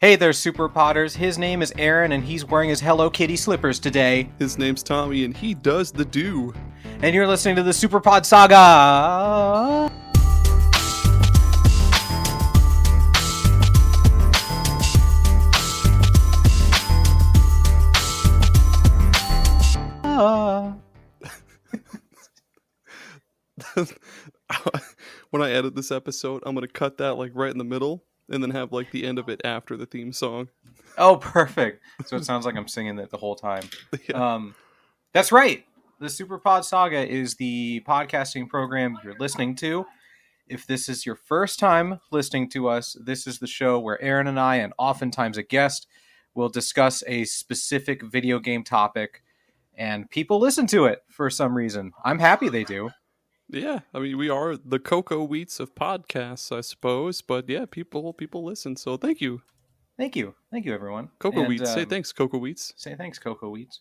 Hey there, Super Potters. His name is Aaron, and he's wearing his Hello Kitty slippers today. His name's Tommy, and he does the do. And you're listening to the SuperPod Saga. When I edit this episode, I'm going to cut that like right in the middle and then have like the end of it after the theme song. Oh, perfect. So it sounds like I'm singing it the whole time. Yeah. That's right. The SuperPod Saga is the podcasting program you're listening to. If this is your first time listening to us, this is the show where Aaron and I, and oftentimes a guest, will discuss a specific video game topic, and people listen to it for some reason. I'm happy they do. Yeah, I mean, we are the cocoa wheats of podcasts, I suppose. But yeah, people listen, so thank you. Thank you, everyone. Cocoa Wheats. Say thanks, Cocoa Wheats. Say thanks, Cocoa Wheats.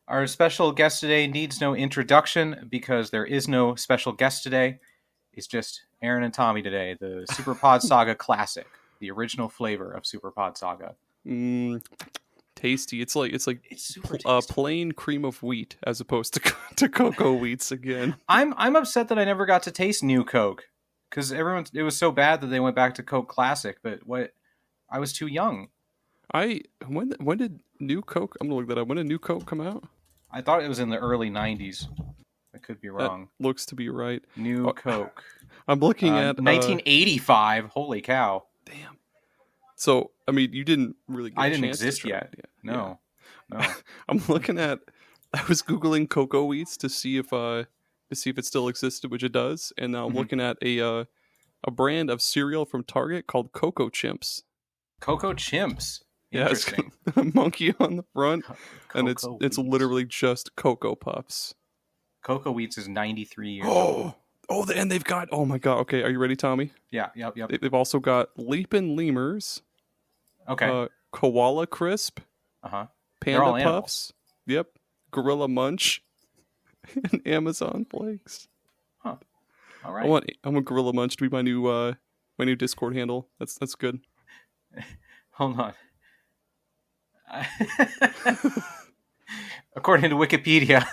Our special guest today needs no introduction because there is no special guest today. It's just Aaron and Tommy today, the SuperPod Saga Classic, the original flavor of SuperPod Saga. Tasty. It's super tasty. Plain cream of wheat as opposed to Cocoa Wheats again. I'm upset that I never got to taste New Coke because it was so bad that they went back to Coke Classic. But I was too young. When did New Coke? I'm gonna look that up. When did New Coke come out? I thought it was in the early 90s. I could be wrong. That looks to be right. New Coke. I'm looking at 1985. Holy cow! Damn. So I mean, you didn't really. I didn't exist yet. No. I'm looking at. I was googling Cocoa Wheats to see if it still existed, which it does, and now I'm looking at a brand of cereal from Target called Cocoa Chimps. Cocoa Chimps. Yeah, it's got a monkey on the front, and it's literally just Cocoa Puffs. Cocoa Wheats is 93 years old. And they've got. Oh my god! Okay, are you ready, Tommy? Yeah. Yep. They've also got Leapin' Lemurs. Okay. Koala Crisp. Panda Puffs. Yep. Gorilla Munch. And Amazon Flakes. Huh. All right. I want Gorilla Munch to be my new Discord handle. That's good. Hold on. According to Wikipedia,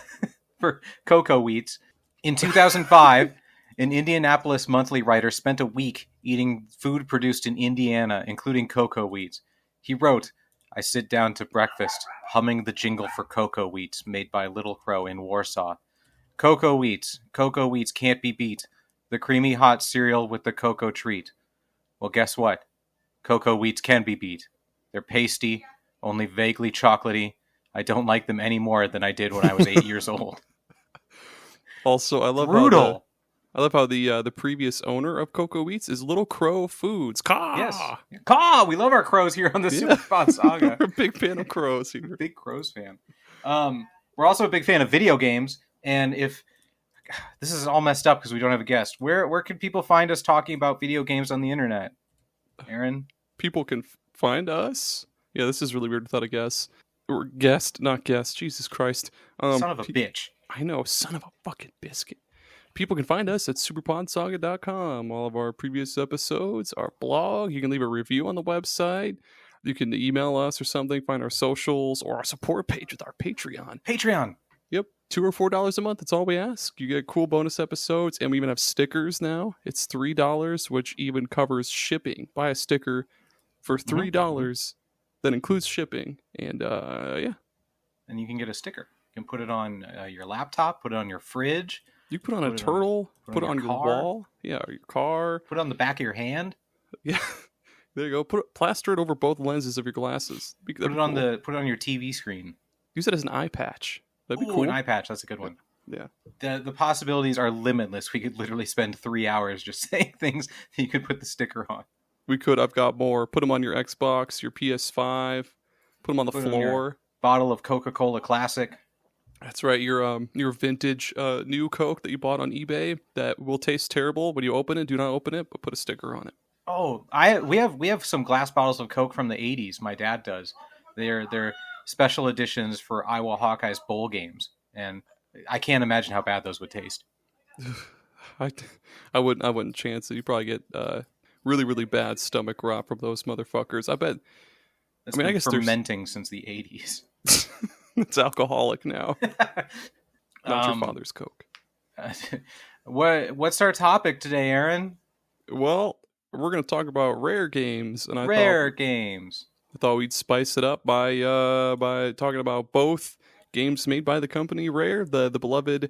for Cocoa Wheats, in 2005, an Indianapolis Monthly writer spent a week eating food produced in Indiana, including cocoa wheats. He wrote, "I sit down to breakfast, humming the jingle for cocoa wheats made by Little Crow in Warsaw. Cocoa wheats can't be beat. The creamy hot cereal with the cocoa treat. Well, guess what? Cocoa wheats can be beat. They're pasty, only vaguely chocolatey. I don't like them any more than I did when I was 8 years old." Also, I love brutal. I love how the previous owner of Cocoa Wheats is Little Crow Foods. Caw! Yes. Caw! We love our crows here on the SuperPod Saga. We're a big fan of crows here. Big crows fan. We're also a big fan of video games, and if this is all messed up because we don't have a guest, where can people find us talking about video games on the internet? Aaron? People can find us? Yeah, this is really weird without a guest. Or guest, not guest. Jesus Christ. Son of a bitch. I know, son of a fucking biscuit. People can find us at superpodsaga.com. All of our previous episodes, our blog. You can leave a review on the website. You can email us or something, find our socials, or our support page with our Patreon. Patreon. Yep. $2 or $4 a month. That's all we ask. You get cool bonus episodes, and we even have stickers now. It's $3, which even covers shipping. Buy a sticker for $3 that includes shipping. And yeah. And you can get a sticker. You can put it on your laptop, put it on your fridge. You put on a turtle, put it on your wall. Yeah, or your car. Put it on the back of your hand. Yeah. There you go. Plaster it over both lenses of your glasses. Put it on your TV screen. Use it as an eye patch. That'd be cool. An eye patch, that's a good one. Yeah. The possibilities are limitless. We could literally spend 3 hours just saying things that you could put the sticker on. We could. I've got more. Put them on your Xbox, your PS5. Put them on the floor. Bottle of Coca-Cola Classic. That's right. Your vintage new Coke that you bought on eBay that will taste terrible when you open it. Do not open it, but put a sticker on it. Oh, we have some glass bottles of Coke from the 80s. My dad does. They're special editions for Iowa Hawkeyes bowl games, and I can't imagine how bad those would taste. I wouldn't chance it. You probably get really, really bad stomach rot from those motherfuckers. I bet. That's I mean, I been guess fermenting since the 80s. it's alcoholic now. Not your father's Coke. What's our topic today, Aaron? Well, we're going to talk about rare games, and I thought we'd spice it up by talking about both games made by the company Rare, the beloved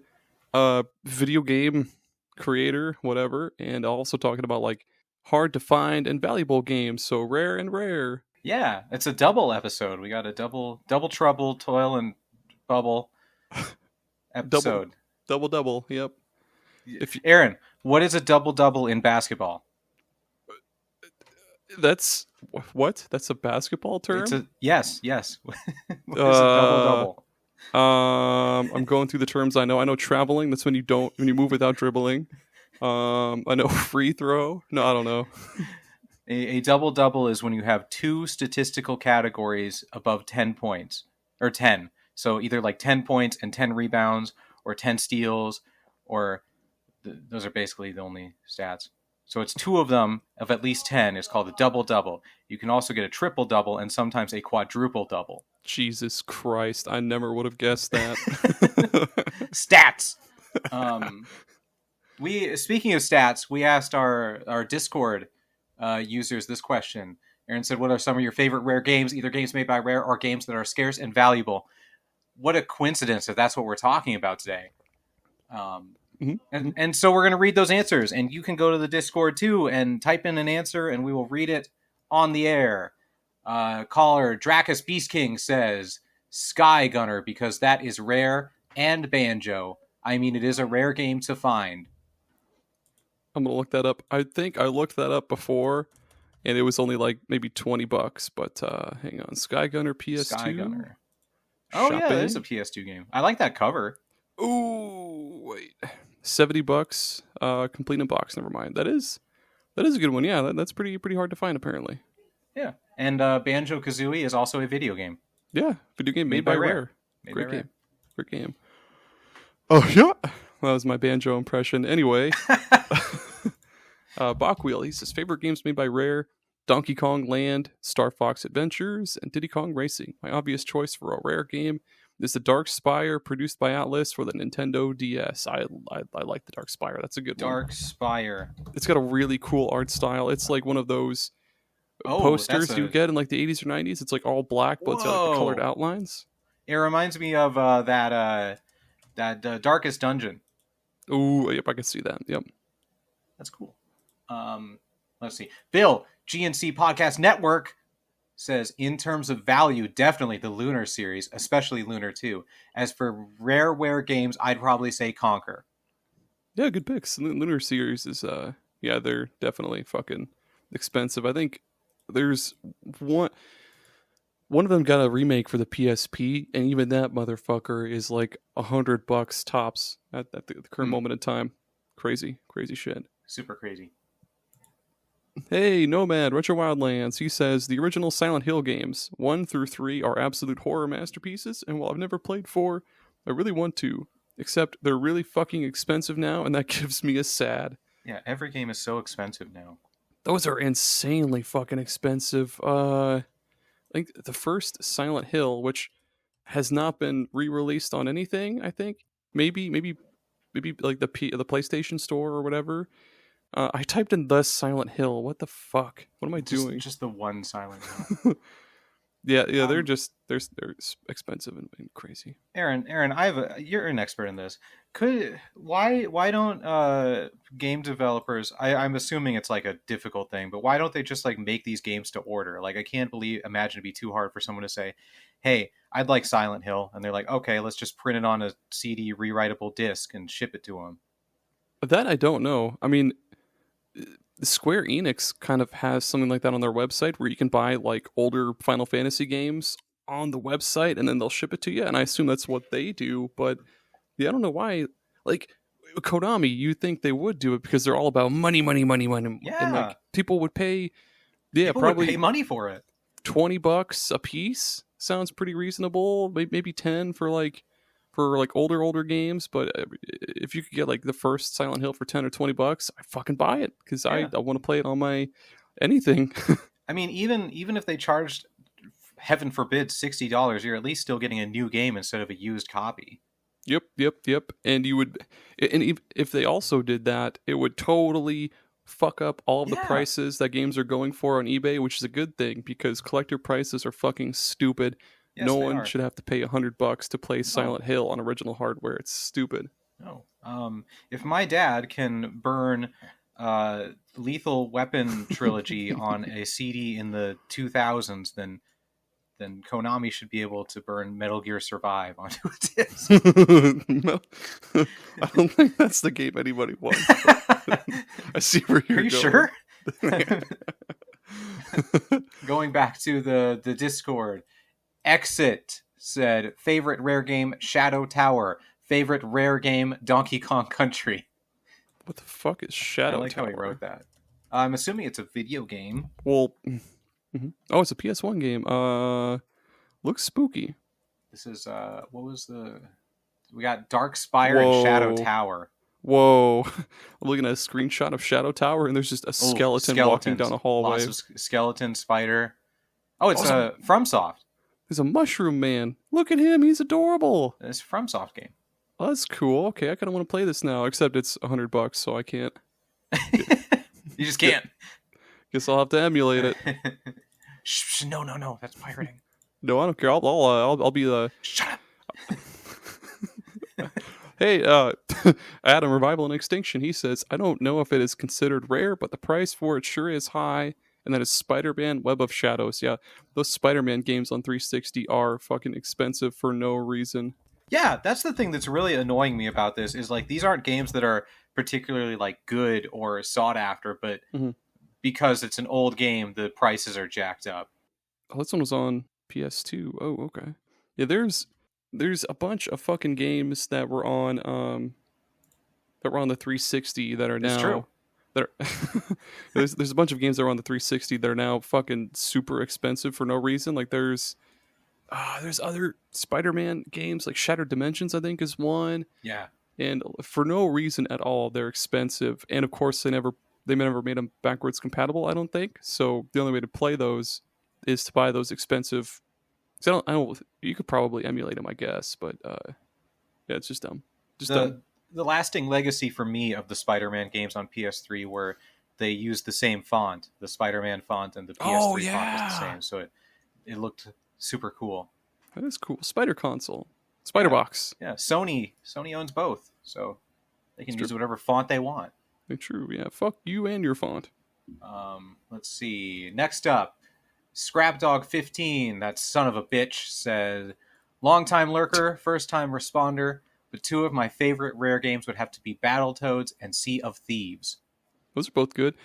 video game creator, whatever, and also talking about like hard to find and valuable games. So rare and rare. Yeah, it's a double episode. We got a double trouble, toil and bubble episode. Double. Yep. Aaron, what is a double in basketball? That's what? That's a basketball term? Yes. What is a double? I'm going through the terms I know. I know traveling. That's when you move without dribbling. I know free throw. No, I don't know. A double is when you have two statistical categories above 10 points or 10. So either like 10 points and 10 rebounds or 10 steals, or those are basically the only stats. So it's two of them of at least 10 is called a double. You can also get a triple-double and sometimes a quadruple-double. Jesus Christ. I never would have guessed that. Stats! Speaking of stats, we asked our Discord users this question. Aaron said, what are some of your favorite rare games, either games made by Rare or games that are scarce and valuable? What a coincidence if that's what we're talking about today. And so we're going to read those answers, and you can go to the Discord too and type in an answer, and we will read it on the air. Caller Dracus Beast King says Sky Gunner because that is rare and Banjo. I mean, it is a rare game to find. I'm going to look that up. I think I looked that up before, and it was only like maybe $20, but hang on. Sky Gunner PS2? Sky Gunner. Oh, yeah, that is a PS2 game. I like that cover. Ooh, wait. $70, complete in box. Never mind. That is a good one. Yeah, that's pretty hard to find, apparently. Yeah, and Banjo-Kazooie is also a video game. Yeah, video game made by Rare. Great game. Great game. Oh, yeah. That was my Banjo impression. Anyway. Bachwheel, he says, favorite games made by Rare, Donkey Kong Land, Star Fox Adventures, and Diddy Kong Racing. My obvious choice for a Rare game is the Dark Spire, produced by Atlas for the Nintendo DS. I like the Dark Spire. That's a good one. Dark Spire. It's got a really cool art style. It's like one of those posters you get in like the 80s or 90s. It's like all black, but it's got like colored outlines. It reminds me of that Darkest Dungeon. Ooh, yep, I can see that. Yep. That's cool. Let's see. Bill, GNC Podcast Network, says, in terms of value, definitely the Lunar series, especially Lunar 2. As for rareware games, I'd probably say Conker. Yeah, good picks. Lunar series is, they're definitely fucking expensive. I think there's one of them got a remake for the PSP, and even that motherfucker is like $100 tops at the current moment in time. Crazy shit. Super crazy. Hey, Nomad, Retro Wildlands. He says, the original Silent Hill games, 1 through 3, are absolute horror masterpieces, and while I've never played 4, I really want to. Except they're really fucking expensive now, and that gives me a sad. Yeah, every game is so expensive now. Those are insanely fucking expensive. I think the first Silent Hill, which has not been re-released on anything, I think. Maybe like the PlayStation Store or whatever. I typed in the Silent Hill. What the fuck? What am I doing? Just the one Silent Hill. yeah. They're expensive and crazy. Aaron, you're an expert in this. Why don't game developers? I'm assuming it's like a difficult thing, but why don't they just like make these games to order? Like I can't imagine it'd be too hard for someone to say, "Hey, I'd like Silent Hill," and they're like, "Okay, let's just print it on a CD rewritable disc and ship it to them." That I don't know. I mean, Square Enix kind of has something like that on their website where you can buy like older Final Fantasy games on the website and then they'll ship it to you. And I assume that's what they do. But yeah, I don't know why. Like Konami, you think they would do it because they're all about money. Yeah. And like people would pay. Yeah, people probably would pay money for it. $20 a piece sounds pretty reasonable. Maybe 10 for like for like older games, but if you could get like the first Silent Hill for $10 or $20, I'd fucking buy it because I want to play it on my anything. I mean, even if they charged, heaven forbid, $60, you're at least still getting a new game instead of a used copy. Yep. And if they also did that, it would totally fuck up all of the prices that games are going for on eBay, which is a good thing because collector prices are fucking stupid. Yes, no one should have to pay $100 to play Silent Hill on original hardware. It's stupid. No. If my dad can burn Lethal Weapon trilogy on a CD in the 2000s, then Konami should be able to burn Metal Gear Survive onto a disc. No, I don't think that's the game anybody wants. I see where you're going. Are you sure? Going back to the Discord, Exit said, favorite rare game, Shadow Tower. Favorite rare game, Donkey Kong Country. What the fuck is Shadow Tower? I like how he wrote that. I'm assuming it's a video game. Well... Mm-hmm. Oh, it's a PS1 game. Looks spooky. This is what was we got Dark Spire and Shadow Tower. Whoa. I'm looking at a screenshot of Shadow Tower and there's just a skeleton walking down a hallway. Lots of skeleton spider. Oh, it's FromSoft. There's a mushroom man. Look at him, he's adorable. It's a FromSoft game. Oh, that's cool. Okay, I kind of want to play this now, except it's $100, so I can't. You just can't. Guess I'll have to emulate it. No, that's pirating. No, I don't care. I'll be the. Shut up. Hey, Adam, Revival and Extinction. He says, I don't know if it is considered rare, but the price for it sure is high. And that is Spider-Man: Web of Shadows. Yeah, those Spider-Man games on 360 are fucking expensive for no reason. Yeah, that's the thing that's really annoying me about this is like these aren't games that are particularly like good or sought after, but. Mm-hmm. Because it's an old game, the prices are jacked up. Oh, this one was on PS2. Oh, okay. Yeah, there's a bunch of fucking games that were on the 360 that are now. It's true. That are there's a bunch of games that are on the 360 that are now fucking super expensive for no reason. Like there's other Spider-Man games like Shattered Dimensions, I think, is one. Yeah. And for no reason at all, they're expensive. And of course, they never made them backwards compatible, I don't think. So the only way to play those is to buy those expensive. I don't. You could probably emulate them, I guess, but yeah, it's just dumb. The lasting legacy for me of the Spider-Man games on PS3 were they used the same font, the Spider-Man font, and the PS3 font was the same, so it looked super cool. That is cool. Spider console, Spider box. Yeah, Sony owns both, so they can use whatever font they want. True, yeah. Fuck you and your font. Let's see. Next up, Scrapdog15, that son of a bitch, said, long-time lurker, first-time responder, but two of my favorite rare games would have to be Battletoads and Sea of Thieves. Those are both good.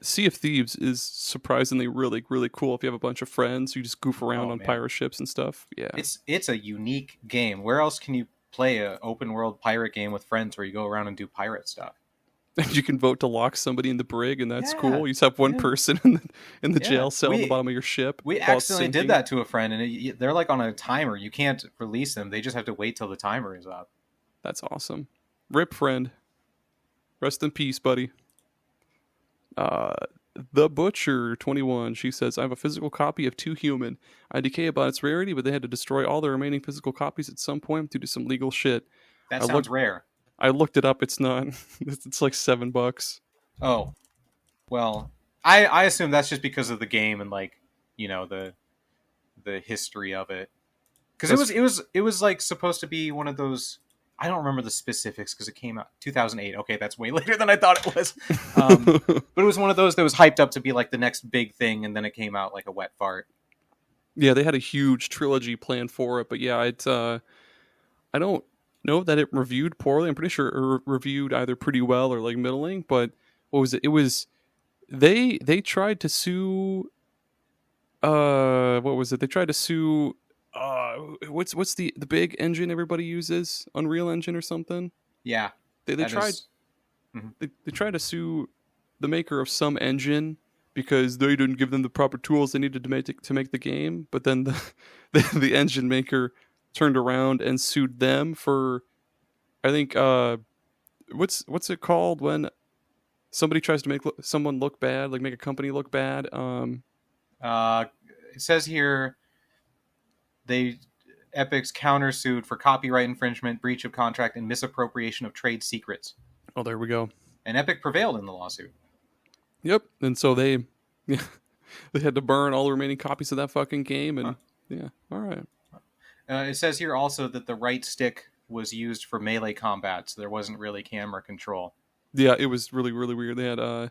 Sea of Thieves is surprisingly really, really cool if you have a bunch of friends. You just goof around on pirate ships and stuff. Yeah, it's a unique game. Where else can you play an open-world pirate game with friends where you go around and do pirate stuff? You can vote to lock somebody in the brig, and that's cool. You just have one person in the jail cell at the bottom of your ship. We accidentally did that to a friend, and they're like on a timer. You can't release them. They just have to wait till the timer is up. That's awesome. Rip, friend. Rest in peace, buddy. The Butcher 21. She says, I have a physical copy of Too Human. I decay about its rarity, but they had to destroy all the remaining physical copies at some point due to some legal shit. That sounds rare. I looked it up. It's not. It's like $7. Oh, well, I assume that's just because of the game and like the history of it. Because it was like supposed to be one of those. I don't remember the specifics because it came out 2008. Okay, that's way later than I thought it was. But it was one of those that was hyped up to be like the next big thing, and then it came out like a wet fart. Yeah, they had a huge trilogy planned for it, but yeah, I don't know that it reviewed poorly. I'm pretty sure it reviewed either pretty well or like middling, but what was it? It was they tried to sue what was it? They tried to sue what's the big engine everybody uses? Unreal Engine or something? Yeah. They tried they tried to sue the maker of some engine because they didn't give them the proper tools they needed to make the game, but then the engine maker turned around and sued them for, I think, what's it called when somebody tries to make someone look bad, like make a company look bad? It says here Epic's countersued for copyright infringement, breach of contract, and misappropriation of trade secrets. Oh, there we go. And Epic prevailed in the lawsuit. Yep. And so they had to burn all the remaining copies of that fucking game. And yeah, all right. It says here also that the right stick was used for melee combat, so there wasn't really camera control. Yeah, it was really, really weird. They had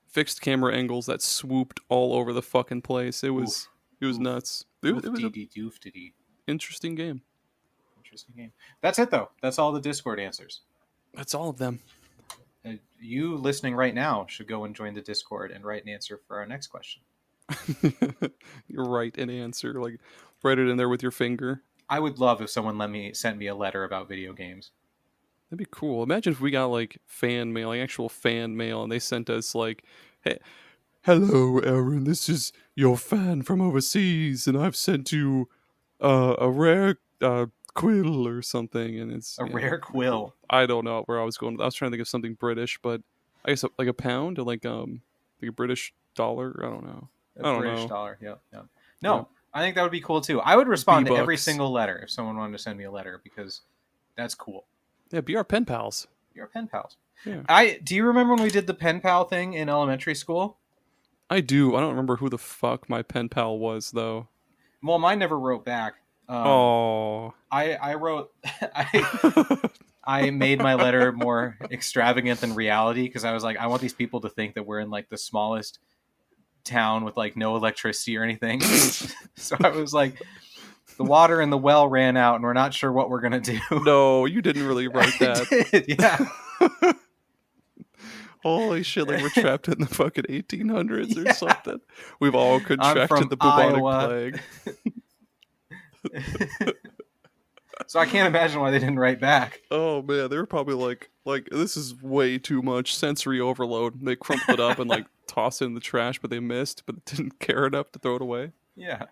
fixed camera angles that swooped all over the fucking place. It was nuts. It was an interesting game. Interesting game. That's it, though. That's all the Discord answers. That's all of them. You listening right now should go and join the Discord and write an answer for our next question. You write an answer, like write it in there with your finger. I would love if someone sent me a letter about video games. That'd be cool. Imagine if we got like fan mail, like actual fan mail, and they sent us like, "Hey, hello, Aaron. This is your fan from overseas, and I've sent you a rare quill or something." And it's rare quill. I don't know where I was going. I was trying to think of something British, but I guess like a pound or like a British dollar. I don't know. British dollar. Yep. No. Yeah. I think that would be cool too. I would respond to every single letter if someone wanted to send me a letter because that's cool. Yeah, be our pen pals. Be our pen pals. Yeah. Do you remember when we did the pen pal thing in elementary school? I do. I don't remember who the fuck my pen pal was though. Well, mine never wrote back. I wrote. I made my letter more extravagant than reality because I was like, I want these people to think that we're in like the smallest town with like no electricity or anything. So I was like, the water in the well ran out and we're not sure what we're gonna do. No, you didn't really write that. I did, yeah. Holy shit, like we're trapped in the fucking 1800s or something. We've all contracted the bubonic plague. So I can't imagine why they didn't write back. Oh man, they were probably like this is way too much sensory overload. They crumpled it up and like tossed it in the trash, but they missed, but didn't care enough to throw it away. Yeah.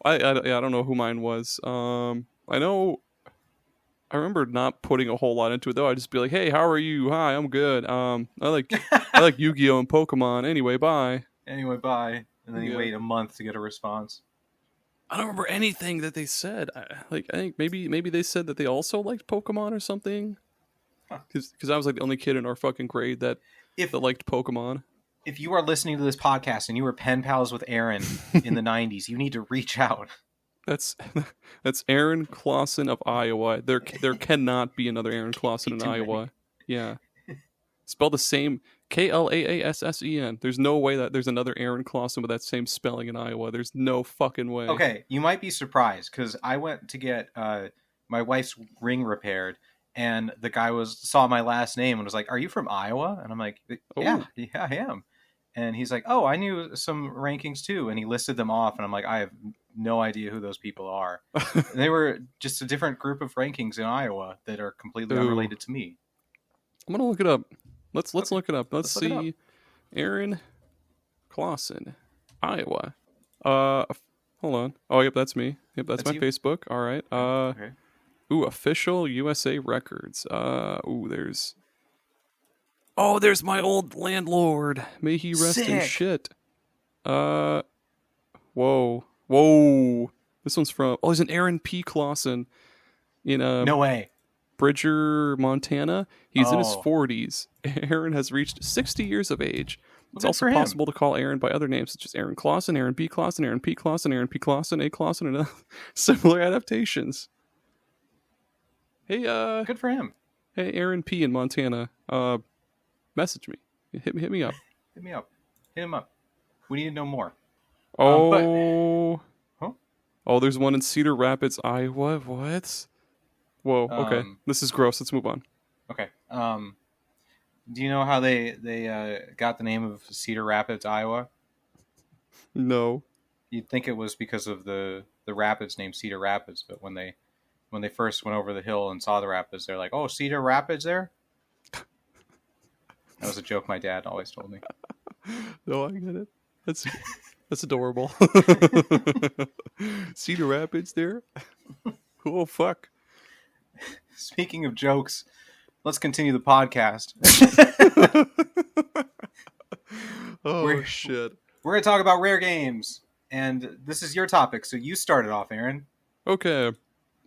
I don't know who mine was. I know. I remember not putting a whole lot into it though. I'd just be like, "Hey, how are you? Hi, I'm good. I like Yu-Gi-Oh and Pokemon. Anyway, bye." And then you wait a month to get a response. I don't remember anything that they said. I think maybe they said that they also liked Pokemon or something. Because I was like the only kid in our fucking grade that liked Pokemon. If you are listening to this podcast and you were pen pals with Aaron in the 90s, you need to reach out. That's Aaron Clausen of Iowa. There cannot be another Aaron Clausen in Iowa. Yeah. Spelled the same, Klaassen. There's no way that there's another Aaron Clausen with that same spelling in Iowa. There's no fucking way. Okay, you might be surprised because I went to get my wife's ring repaired, and the guy saw my last name and was like, "Are you from Iowa?" And I'm like, "Yeah, I am." And he's like, "Oh, I knew some rankings too," and he listed them off, and I'm like, "I have no idea who those people are." They were just a different group of rankings in Iowa that are completely unrelated to me. I'm gonna look it up. Let's look it up. Let's see. Aaron Clausen, Iowa. Hold on. Oh, yep, that's me. Yep, that's my you? Facebook. All right. Okay. Ooh, official USA records. There's my old landlord. May he rest in shit. Whoa. This one's from. Oh, he's an Aaron P. Clausen. No way. Bridger, Montana. He's in his 40s. Aaron has reached 60 years of age. It's also possible to call Aaron by other names such as Aaron Clausen, Aaron B. Clausen, Aaron P. Clausen, Aaron P. Clausen, A. Clausen, and similar adaptations. Hey, good for him. Hey, Aaron P. in Montana. Message me. Hit me up. Hit him up. We need to know more. Oh, there's one in Cedar Rapids, Iowa. What? Whoa, okay. This is gross. Let's move on. Okay. Do you know how they got the name of Cedar Rapids, Iowa? No. You'd think it was because of the rapids named Cedar Rapids, but when they first went over the hill and saw the rapids, they're like, "Oh, Cedar Rapids there?" That was a joke my dad always told me. No, I get it. That's adorable. Cedar Rapids there? Oh, fuck. Speaking of jokes, let's continue the podcast. Shit. We're going to talk about rare games. And this is your topic, so you started off, Aaron. Okay.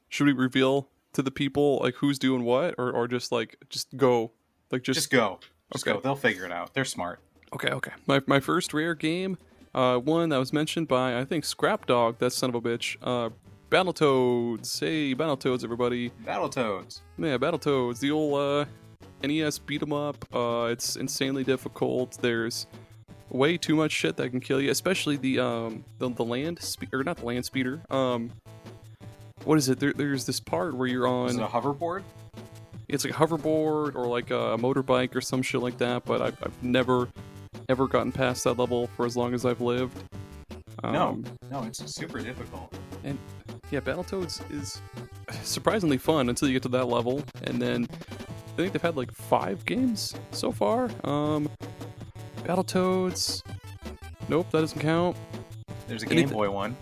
Should we reveal to the people like who's doing what, or just go? Just go. Just okay. go. They'll figure it out. They're smart. Okay. My first rare game, one that was mentioned by I think Scrap Dog, that son of a bitch. Battletoads. Hey, Battletoads, everybody. Battletoads. Yeah, Battletoads. The old NES beat 'em up. It's insanely difficult. There's way too much shit that can kill you, especially the land or not the land speeder. What is it? There's this part where you're on. Is it a hoverboard? It's like a hoverboard or like a motorbike or some shit like that. But I've never ever gotten past that level for as long as I've lived. No, it's super difficult. And yeah, Battletoads is surprisingly fun until you get to that level, and then I think they've had like 5 games so far. Battletoads. Nope, that doesn't count. There's a Game Boy one.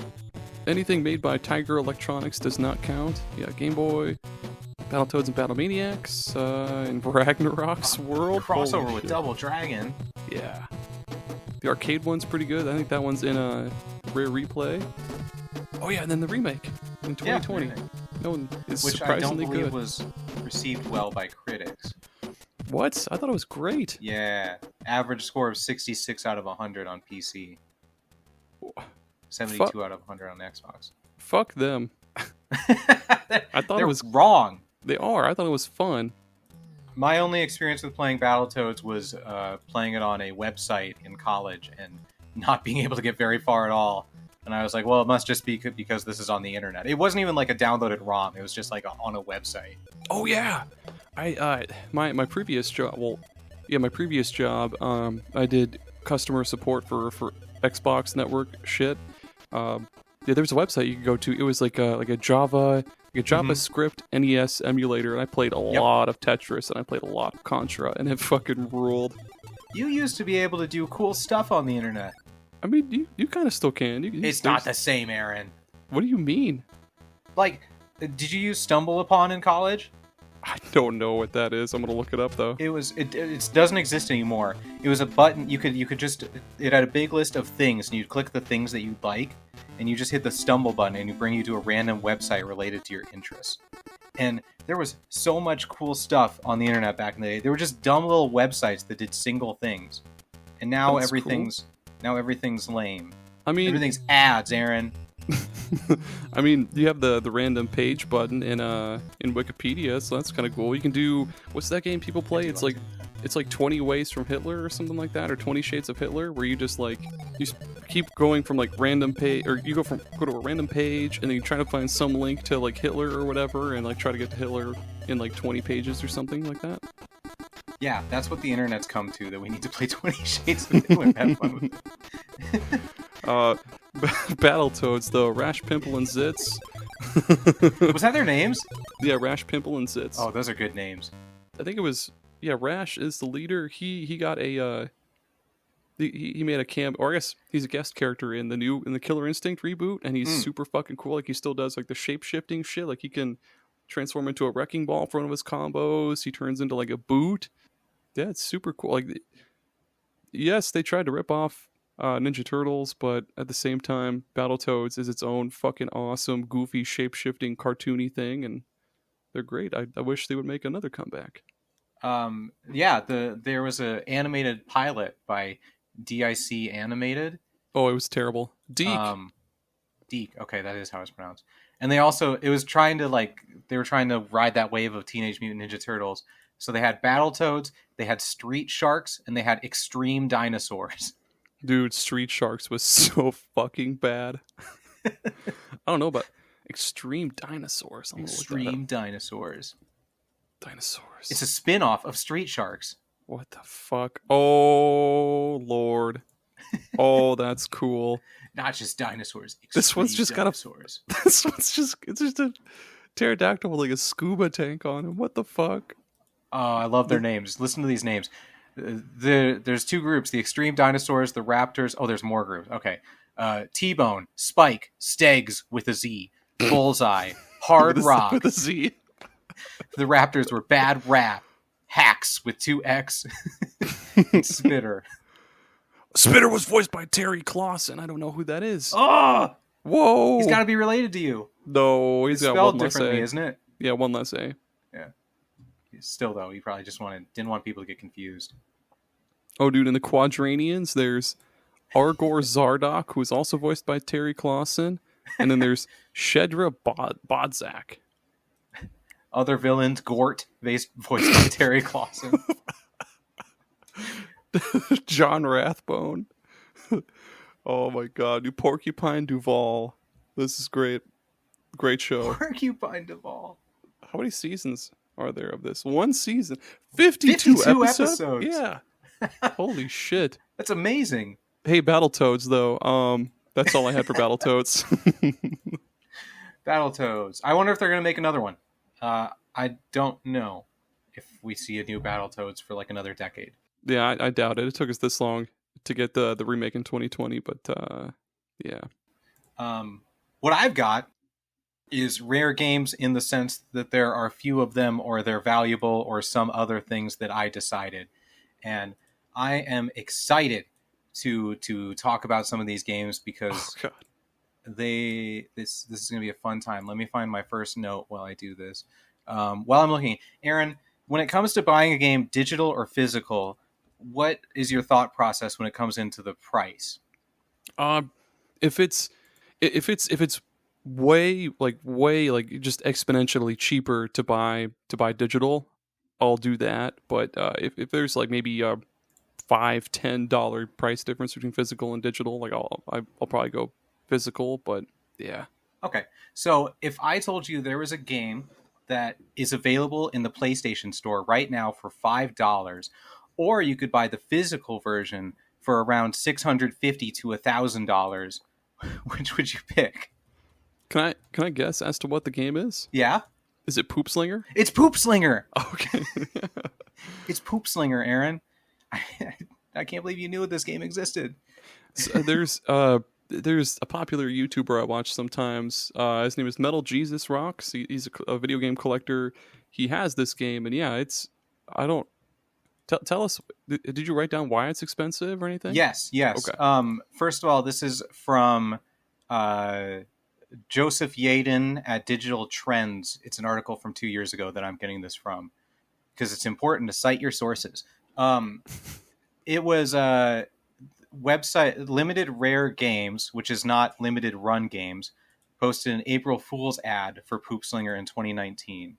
Anything made by Tiger Electronics does not count. Yeah, Game Boy, Battletoads and Battlemaniacs, in Ragnarok's world. Crossover Holy with shit. Double Dragon. Yeah. The arcade one's pretty good. I think that one's in a rare replay. Oh yeah, and then the remake in 2020. Yeah, No one is which surprisingly I don't believe good. was received well by critics. What? I thought it was great. Yeah, average score of 66 out of 100 on PC. 72 out of 100 on Xbox. Fuck them. I thought it was wrong. They are. I thought it was fun. My only experience with playing Battletoads was playing it on a website in college and not being able to get very far at all. And I was like, well, it must just be because this is on the internet. It wasn't even like a downloaded ROM. It was just like on a website. Oh yeah, my previous job. Well, yeah, my previous job. I did customer support for Xbox Network shit. Yeah, there was a website you could go to. It was like a JavaScript NES emulator, and I played a lot of Tetris, and I played a lot of Contra, and it fucking ruled. You used to be able to do cool stuff on the internet. I mean, you kind of still can. It's not the same, Aaron. What do you mean? Like, did you use Stumble Upon in college? I don't know what that is. I'm gonna look it up though. It doesn't exist anymore. It was a button you could just, it had a big list of things, and you'd click the things that you'd like, and you just hit the stumble button, and it bring you to a random website related to your interests. And there was so much cool stuff on the internet back in the day. There were just dumb little websites that did single things, and now That's everything's lame. I mean, everything's ads, Aaron. I mean, you have the random page button in Wikipedia, so that's kind of cool. You can do, what's that game people play? It's like 20 Ways from Hitler or something like that, or 20 Shades of Hitler, where you just keep going from like random page, or you go to a random page, and then you try to find some link to like Hitler or whatever, and like try to get to Hitler in like 20 pages or something like that. Yeah, that's what the internet's come to, that we need to play 20 Shades of Hitler and have fun with it. Battletoads, though. Rash, Pimple, and Zitz. Was that their names? Yeah, Rash, Pimple, and Zitz. Oh, those are good names. I think it was... Yeah, Rash is the leader. He got a... He made a or I guess he's a guest character in the Killer Instinct reboot, and he's super fucking cool. Like, he still does like the shape-shifting shit. Like, he can transform into a wrecking ball for one of his combos. He turns into like a boot. Yeah, it's super cool. Like, yes, they tried to rip off Ninja Turtles, but at the same time, Battletoads is its own fucking awesome, goofy, shape-shifting, cartoony thing, and they're great. I wish they would make another comeback. Yeah, there was an animated pilot by DIC Animated. Oh, it was terrible. Deke. Deke. Okay, that is how it's pronounced. And they were trying to ride that wave of Teenage Mutant Ninja Turtles. So they had Battletoads, they had Street Sharks, and they had Extreme Dinosaurs. Dude, Street Sharks was so fucking bad. I don't know about Extreme Dinosaurs. Extreme Dinosaurs. Dinosaurs. It's a spin-off of Street Sharks. What the fuck? Oh, Lord. Oh, that's cool. Not just dinosaurs. This one's just dinosaurs. This one's just... It's just a pterodactyl with like a scuba tank on him. What the fuck? Oh, I love their names. Listen to these names. There's 2 groups: the Extreme Dinosaurs, the Raptors. Oh, there's more groups. Okay, T-Bone, Spike, Stegs with a Z, Bullseye, hard rock. with a Z. The Raptors were bad rap. Hacks with 2X. And Spitter. Spitter was voiced by Terry Clausen. I don't know who that is. Oh! Whoa! He's got to be related to you. No, he's got spelled one less differently, A. isn't it? Yeah, one less A. Yeah. Still, though, he probably just didn't want people to get confused. Oh, dude, in the Quadranians, there's Argor Zardock, who is also voiced by Terry Clausen. And then there's Shedra Bodzak. Other villains, Gort, voiced by Terry Clausen. John Rathbone. Oh my god, dude, Porcupine Duval. This is great. Great show. Porcupine Duval. How many seasons are there of this? One season. 52 episodes? Yeah. Holy shit. That's amazing. Hey, Battletoads, though. That's all I had for Battletoads. Battletoads. I wonder if they're going to make another one. I don't know if we see a new Battletoads for like another decade. Yeah, I doubt it. It took us this long to get the remake in 2020, but yeah. What I've got is rare games in the sense that there are few of them, or they're valuable, or some other things that I decided. And I am excited to talk about some of these games because this is going to be a fun time. Let me find my first note while I do this. While I'm looking, Aaron, when it comes to buying a game, digital or physical, what is your thought process when it comes into the price? If it's way just exponentially cheaper to buy digital, I'll do that. But if there's like maybe a $5-10 price difference between physical and digital, like I'll probably go physical. But yeah. Okay, so if I told you there was a game that is available in the PlayStation Store right now for $5, or you could buy the physical version for around $650 to $1,000, which would you pick? Can I guess as to what the game is? Yeah. Is it Poop Slinger? It's Poop Slinger. Okay. It's Poop Slinger, Aaron. I can't believe you knew this game existed. So there's a popular YouTuber I watch sometimes. His name is Metal Jesus Rocks. He's a video game collector. He has this game, and yeah, tell us. Did you write down why it's expensive or anything? Yes. Okay. First of all, this is from Joseph Yaden at Digital Trends. It's an article from 2 years ago that I'm getting this from because it's important to cite your sources. It was website Limited Rare Games, which is not Limited Run Games, posted an April Fool's ad for Poop Slinger in 2019.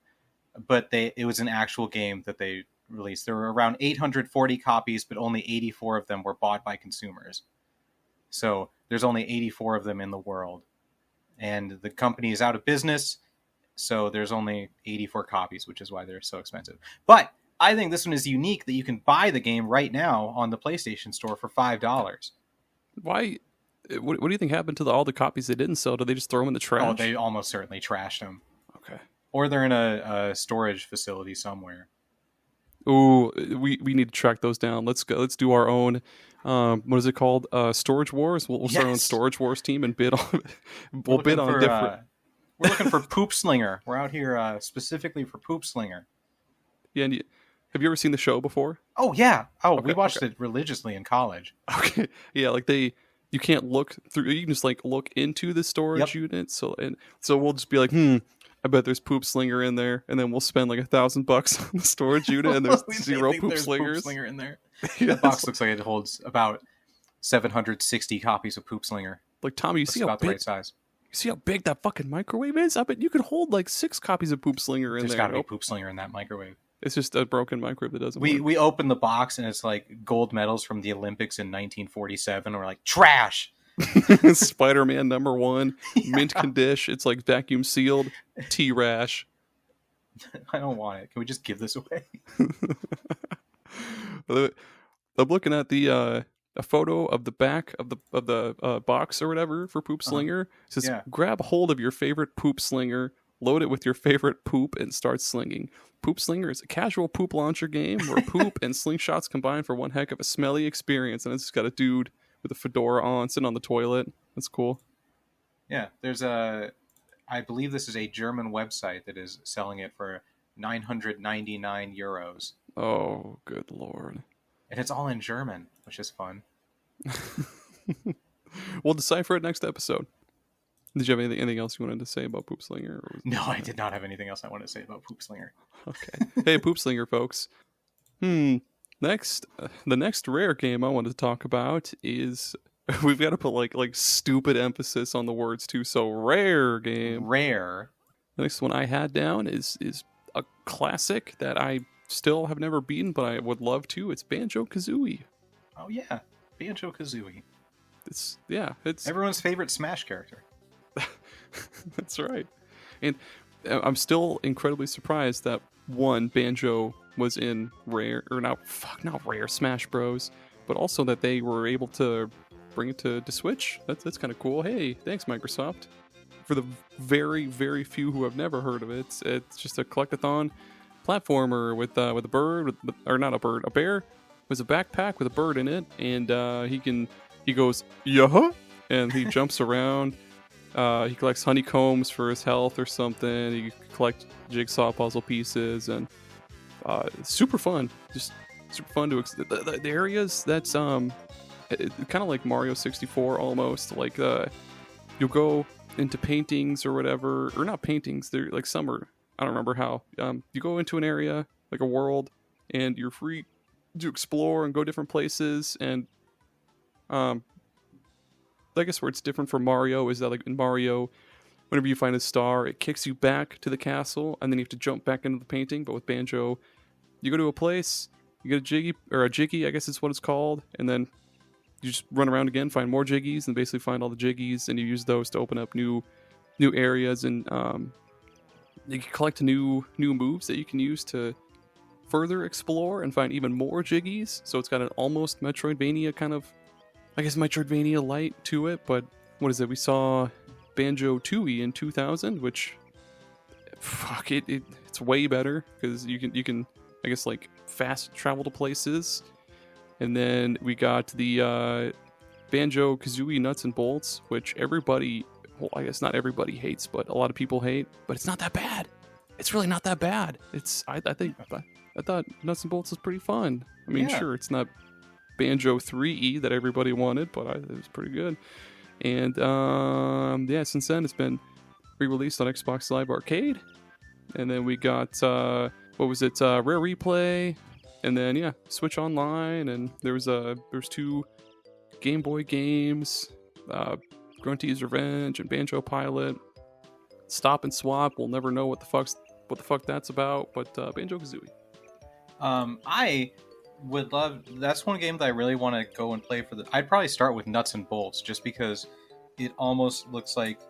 But it was an actual game that they released. There were around 840 copies, but only 84 of them were bought by consumers. So there's only 84 of them in the world. And the company is out of business, so there's only 84 copies, which is why they're so expensive. But I think this one is unique that you can buy the game right now on the PlayStation Store for $5. Why? What do you think happened to all the copies they didn't sell? Did they just throw them in the trash? Oh, they almost certainly trashed them. Okay. Or they're in a storage facility somewhere. Ooh, we need to track those down. Let's go. Let's do our own. What is it called? Storage Wars. We'll start our own Storage Wars team and bid on. We'll bid on different. We're looking for Poop Slinger. We're out here specifically for Poop Slinger. Yeah. And have you ever seen the show before? Oh yeah. Oh, okay, we watched it religiously in college. Okay. Yeah, like you can't look through. You can just like look into the storage unit. So we'll just be like, I bet there's Poop Slinger in there, and then we'll spend like $1,000 on the storage unit, and there's zero Poop Slingers. Poop Slinger in there. The box looks like it holds about 760 copies of Poop Slinger. Like Tommy, you see how big? The right size. You see how big that fucking microwave is? I bet you could hold like 6 copies of Poop Slinger in there. There's got to be Poop Slinger in that microwave. It's just a broken microwave that doesn't work. We open the box and it's like gold medals from the Olympics in 1947. And we're like, trash. Spider-Man #1, mint condition. It's like vacuum sealed. T-Rash. I don't want it. Can we just give this away? I'm looking at a photo of the back of the box or whatever for Poop Slinger. It says, grab hold of your favorite Poop Slinger, load it with your favorite poop, and start slinging. Poop Slinger is a casual poop launcher game where poop and slingshots combine for one heck of a smelly experience. And it's just got a dude with a fedora on sitting on the toilet. That's cool. Yeah, there's a I believe this is a German website that is selling it for 999 euros. Oh, good lord. And it's all in German, which is fun. We'll decipher it next episode. Did you have anything else you wanted to say about Poop Slinger? No, I did not have anything else I wanted to say about Poop Slinger. Okay. Hey, Poop Slinger, folks. The next rare game I wanted to talk about is we've got to put like stupid emphasis on the words too. So rare game. Rare. The next one I had down is a classic that I still have never beaten, but I would love to. It's Banjo-Kazooie. Oh yeah, Banjo-Kazooie. It's everyone's favorite Smash character. That's right. And I'm still incredibly surprised that one, Banjo was in Rare, or not Rare, Smash Bros, but also that they were able to bring it to Switch. That's kind of cool. Hey, thanks Microsoft. For the very, very few who have never heard of it, it's just a collectathon platformer with a bird, a bear with a backpack with a bird in it, and he goes yeah, and he jumps around. He collects honeycombs for his health or something. He collects jigsaw puzzle pieces, and it's super fun. Just super fun to the areas. That's kind of like Mario 64 almost. Like you'll go into paintings or whatever, or not paintings. They're like summer. I don't remember how. You go into an area like a world, and you're free to explore and go different places. And I guess where it's different from Mario is that like in Mario, whenever you find a star, it kicks you back to the castle, and then you have to jump back into the painting. But with Banjo, you go to a place, you get a jiggy, I guess is what it's called, and then you just run around again, find more jiggies, and basically find all the jiggies, and you use those to open up new areas, and you can collect new moves that you can use to further explore and find even more jiggies. So it's got an almost Metroidvania kind of, I guess, Metroidvania light to it. But what is it? We saw Banjo-Tooie in 2000, which it's way better because you can I guess like fast travel to places. And then we got the Banjo-Kazooie Nuts and Bolts, which everybody, well, I guess not everybody hates, but a lot of people hate. But it's not that bad. It's really not that bad. I thought Nuts and Bolts was pretty fun. I mean, Sure, it's not Banjo 3E that everybody wanted, but it was pretty good. And since then it's been re-released on Xbox Live Arcade. And then we got Rare Replay. And then Switch Online, and there's 2 Game Boy games, Grunty's Revenge and Banjo Pilot. Stop and Swap, we'll never know what the fuck that's about, but Banjo-Kazooie. I would love. That's one game that I really want to go and play for. I'd probably start with Nuts and Bolts, just because it almost looks like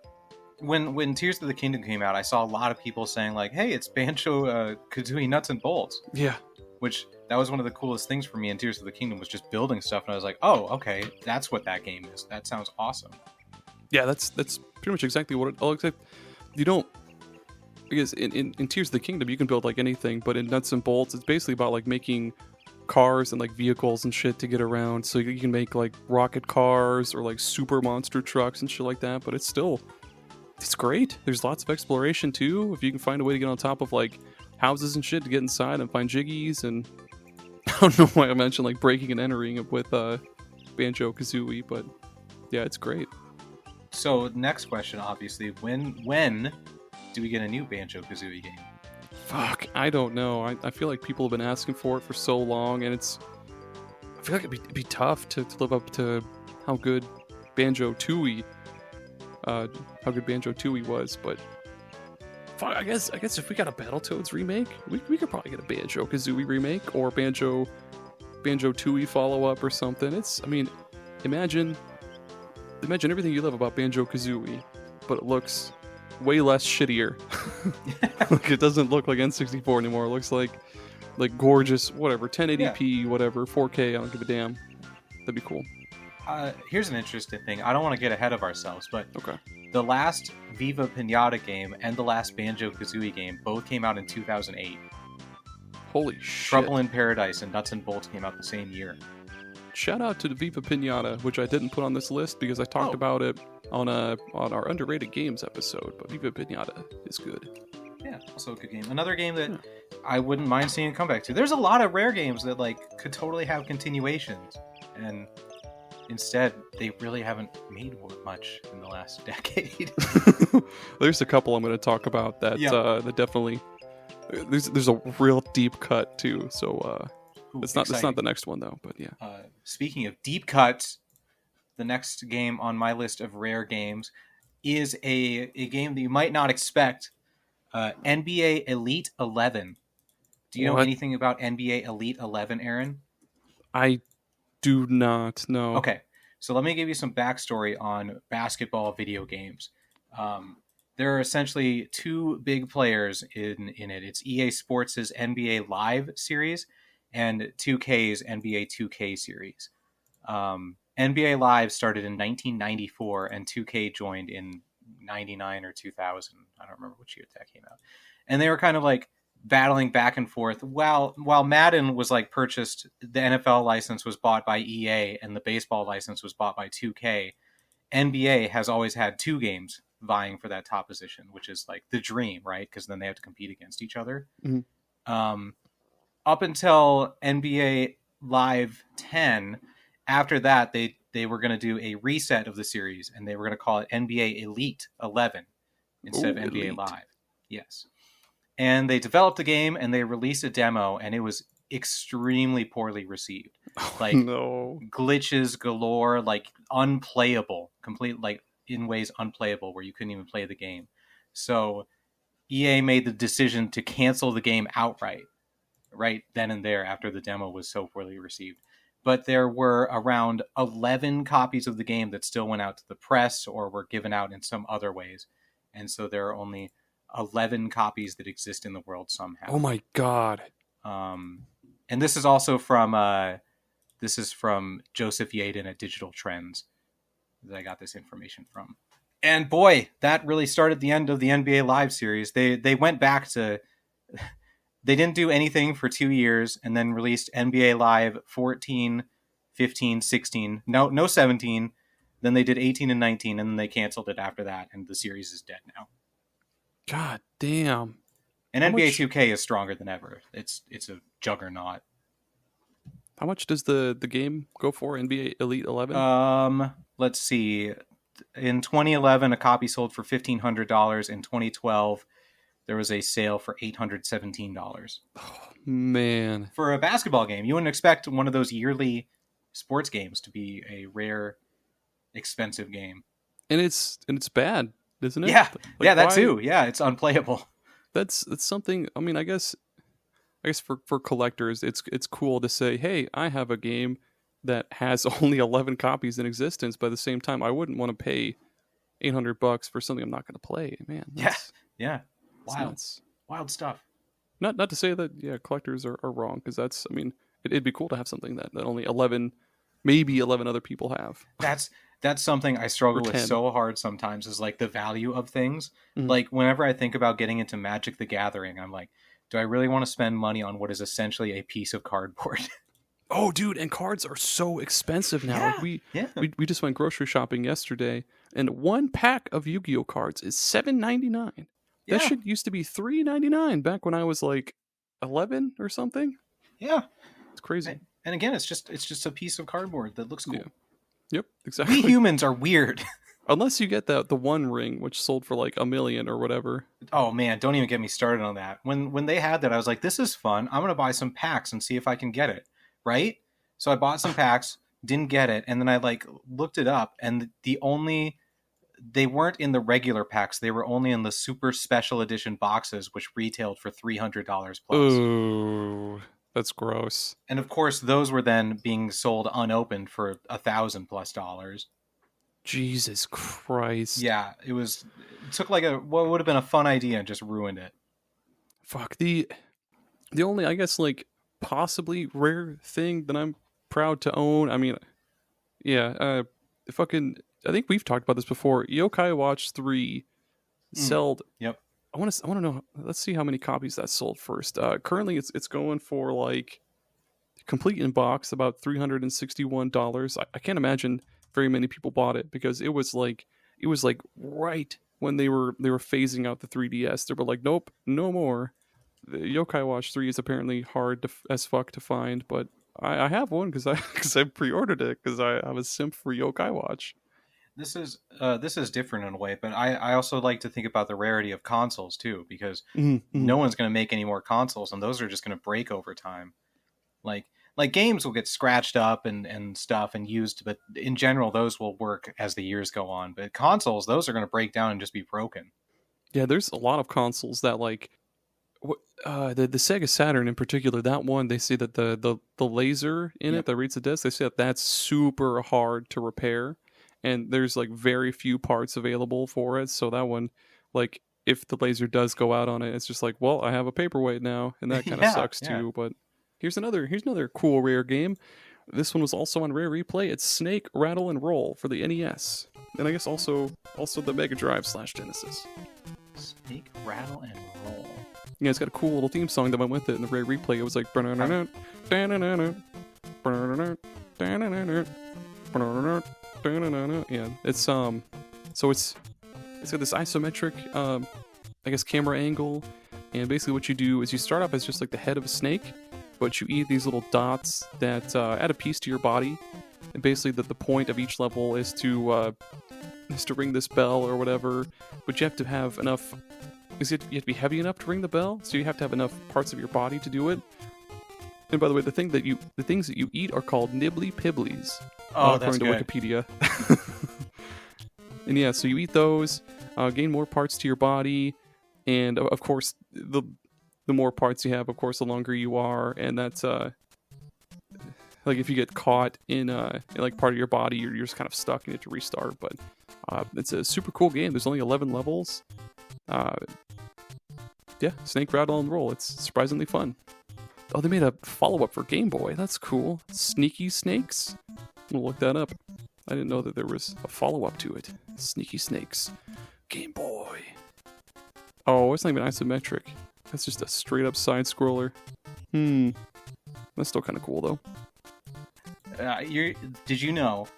when Tears of the Kingdom came out, I saw a lot of people saying like, "Hey, it's Banjo-Kazooie Nuts and Bolts." Yeah. Which that was one of the coolest things for me in Tears of the Kingdom, was just building stuff, and I was like, "Oh, okay, that's what that game is. That sounds awesome." Yeah, that's pretty much exactly what it. Except you don't. Because in Tears of the Kingdom, you can build like anything, but in Nuts and Bolts, it's basically about like making cars and like vehicles and shit to get around. So you can make like rocket cars or like super monster trucks and shit like that. But it's great. There's lots of exploration too. If you can find a way to get on top of like houses and shit to get inside and find jiggies, and I don't know why I mentioned like breaking and entering it with Banjo-Kazooie, but yeah, it's great. So next question, obviously, when do we get a new Banjo-Kazooie game? Fuck, I don't know. I feel like people have been asking for it for so long, and I feel like it'd be tough to live up to how good Banjo-Tooie was, but fuck, I guess if we got a Battletoads remake, we could probably get a Banjo-Kazooie remake or Banjo-Tooie follow-up or something. Imagine everything you love about Banjo-Kazooie, but it looks way less shittier. Like, it doesn't look like N64 anymore. It looks like gorgeous, whatever, 1080p, whatever, 4K, I don't give a damn. That'd be cool. Here's an interesting thing. I don't want to get ahead of ourselves, but okay. The last Viva Pinata game and the last Banjo-Kazooie game both came out in 2008. Holy shit. Trouble in Paradise and Nuts and Bolts came out the same year. Shout out to the Viva Pinata, which I didn't put on this list because I talked about it on our underrated games episode. But Viva Pinata is good. Yeah, also a good game. Another game that I wouldn't mind seeing a comeback to. There's a lot of rare games that like could totally have continuations, and instead they really haven't made much in the last decade. There's a couple I'm going to talk about that that definitely there's a real deep cut too. So it's not the next one though. But yeah. Speaking of deep cuts, the next game on my list of rare games is a game that you might not expect. NBA Elite 11. Do you know anything about NBA Elite 11, Aaron? I do not know. Okay, so let me give you some backstory on basketball video games. There are essentially two big players in it. It's EA Sports' NBA Live series and 2K's NBA 2K series. NBA Live started in 1994 and 2K joined in 99 or 2000. I don't remember which year that came out. And they were kind of like battling back and forth while Madden was like purchased. The NFL license was bought by EA and the baseball license was bought by 2K. NBA has always had two games vying for that top position, which is like the dream, right? Because then they have to compete against each other. Mm-hmm. Up until NBA Live 10, after that they were going to do a reset of the series and they were going to call it NBA Elite 11 instead of NBA Elite. Live. Yes. And they developed the game and they released a demo and it was extremely poorly received. Like glitches galore, like unplayable, complete, like in ways unplayable where you couldn't even play the game. So EA made the decision to cancel the game outright, right then and there after the demo was so poorly received. But there were around 11 copies of the game that still went out to the press or were given out in some other ways. And so there are only 11 copies that exist in the world somehow. Oh my God. And this is also from Joseph Yaden at Digital Trends that I got this information from. And boy, that really started the end of the NBA Live series. They went back to... They didn't do anything for 2 years and then released NBA Live 14, 15, 16. No 17. Then they did 18 and 19 and then they canceled it after that. And the series is dead now. God damn. And NBA 2K is stronger than ever. It's a juggernaut. How much does the game go for, NBA Elite 11? Let's see. In 2011, a copy sold for $1,500. In 2012, there was a sale for $817. Oh, man. For a basketball game, you wouldn't expect one of those yearly sports games to be a rare, expensive game. And it's bad, isn't it? Yeah, that too. Yeah, it's unplayable. That's something. I mean, I guess for collectors, it's cool to say, hey, I have a game that has only 11 copies in existence. But at the same time, I wouldn't want to pay $800 for something I'm not going to play. Man. Yeah. Wild stuff. Not to say that collectors are wrong, because that's, I mean, it'd be cool to have something that only 11, maybe 11 other people have. That's something I struggle with so hard sometimes, is like the value of things. Mm-hmm. Like whenever I think about getting into Magic the Gathering, I'm like, do I really want to spend money on what is essentially a piece of cardboard? Oh, dude, and cards are so expensive now. Yeah. We just went grocery shopping yesterday, and one pack of Yu-Gi-Oh cards is $7.99. That shit used to be $3.99 back when I was like 11 or something. Yeah, it's crazy. And again, it's just a piece of cardboard that looks cool. Yeah. Yep, exactly. We humans are weird. Unless you get the one ring, which sold for like $1 million or whatever. Oh man, don't even get me started on that. When they had that, I was like, this is fun. I'm gonna buy some packs and see if I can get it. Right? So I bought some packs, didn't get it, and then I like looked it up, and they weren't in the regular packs. They were only in the super special edition boxes, which retailed for $300 plus. Ooh, that's gross. And of course, those were then being sold unopened for $1,000+. Jesus Christ. Yeah, it took like what would have been a fun idea and just ruined it. Fuck. The only, I guess, like possibly rare thing that I'm proud to own. I mean, yeah, I think we've talked about this before. Yokai Watch 3 sold. Yep. I want to know. Let's see how many copies that sold first. Currently, it's going for like complete in box about $361. I can't imagine very many people bought it because it was like it was like right when they were phasing out the 3DS. They were like, nope, no more. The Yokai Watch 3 is apparently hard as fuck to find, but I have one because I pre-ordered it because I was simp for Yokai Watch. This is different in a way, but I also like to think about the rarity of consoles too, because no one's going to make any more consoles, and those are just going to break over time. Like games will get scratched up and stuff and used, but in general, those will work as the years go on. But consoles, those are going to break down and just be broken. Yeah, there's a lot of consoles that like the Sega Saturn in particular. That one, they say that the laser in it that reads the disc, they say that that's super hard to repair, and there's like very few parts available for it. So that one, like if the laser does go out on it, it's just like, well, I have a paperweight now, and that kind of sucks too. But here's another cool rare game. This one was also on Rare Replay. It's Snake, Rattle, and Roll for the NES, and I guess also the Mega Drive / Genesis. Snake, Rattle, and Roll. Yeah, it's got a cool little theme song that went with it in the Rare Replay. It was like yeah, it's so it's got this isometric I guess camera angle, and basically what you do is you start off as just like the head of a snake, but you eat these little dots that add a piece to your body, and basically the point of each level is to ring this bell or whatever, but you have to have enough. You have to be heavy enough to ring the bell, so you have to have enough parts of your body to do it. And by the way, the things that you eat are called nibbly pibblies. According to Wikipedia. And yeah, so you eat those, gain more parts to your body, and of course, the more parts you have, of course, the longer you are, and that's like if you get caught in like part of your body, you're just kind of stuck and you have to restart. But it's a super cool game. There's only 11 levels. Yeah, Snake, Rattle, and Roll. It's surprisingly fun. Oh, they made a follow-up for Game Boy. That's cool. Sneaky Snakes? I'm gonna look that up. I didn't know that there was a follow-up to it. Sneaky Snakes. Game Boy. Oh, it's not even isometric. That's just a straight-up side-scroller. That's still kind of cool, though. Did you know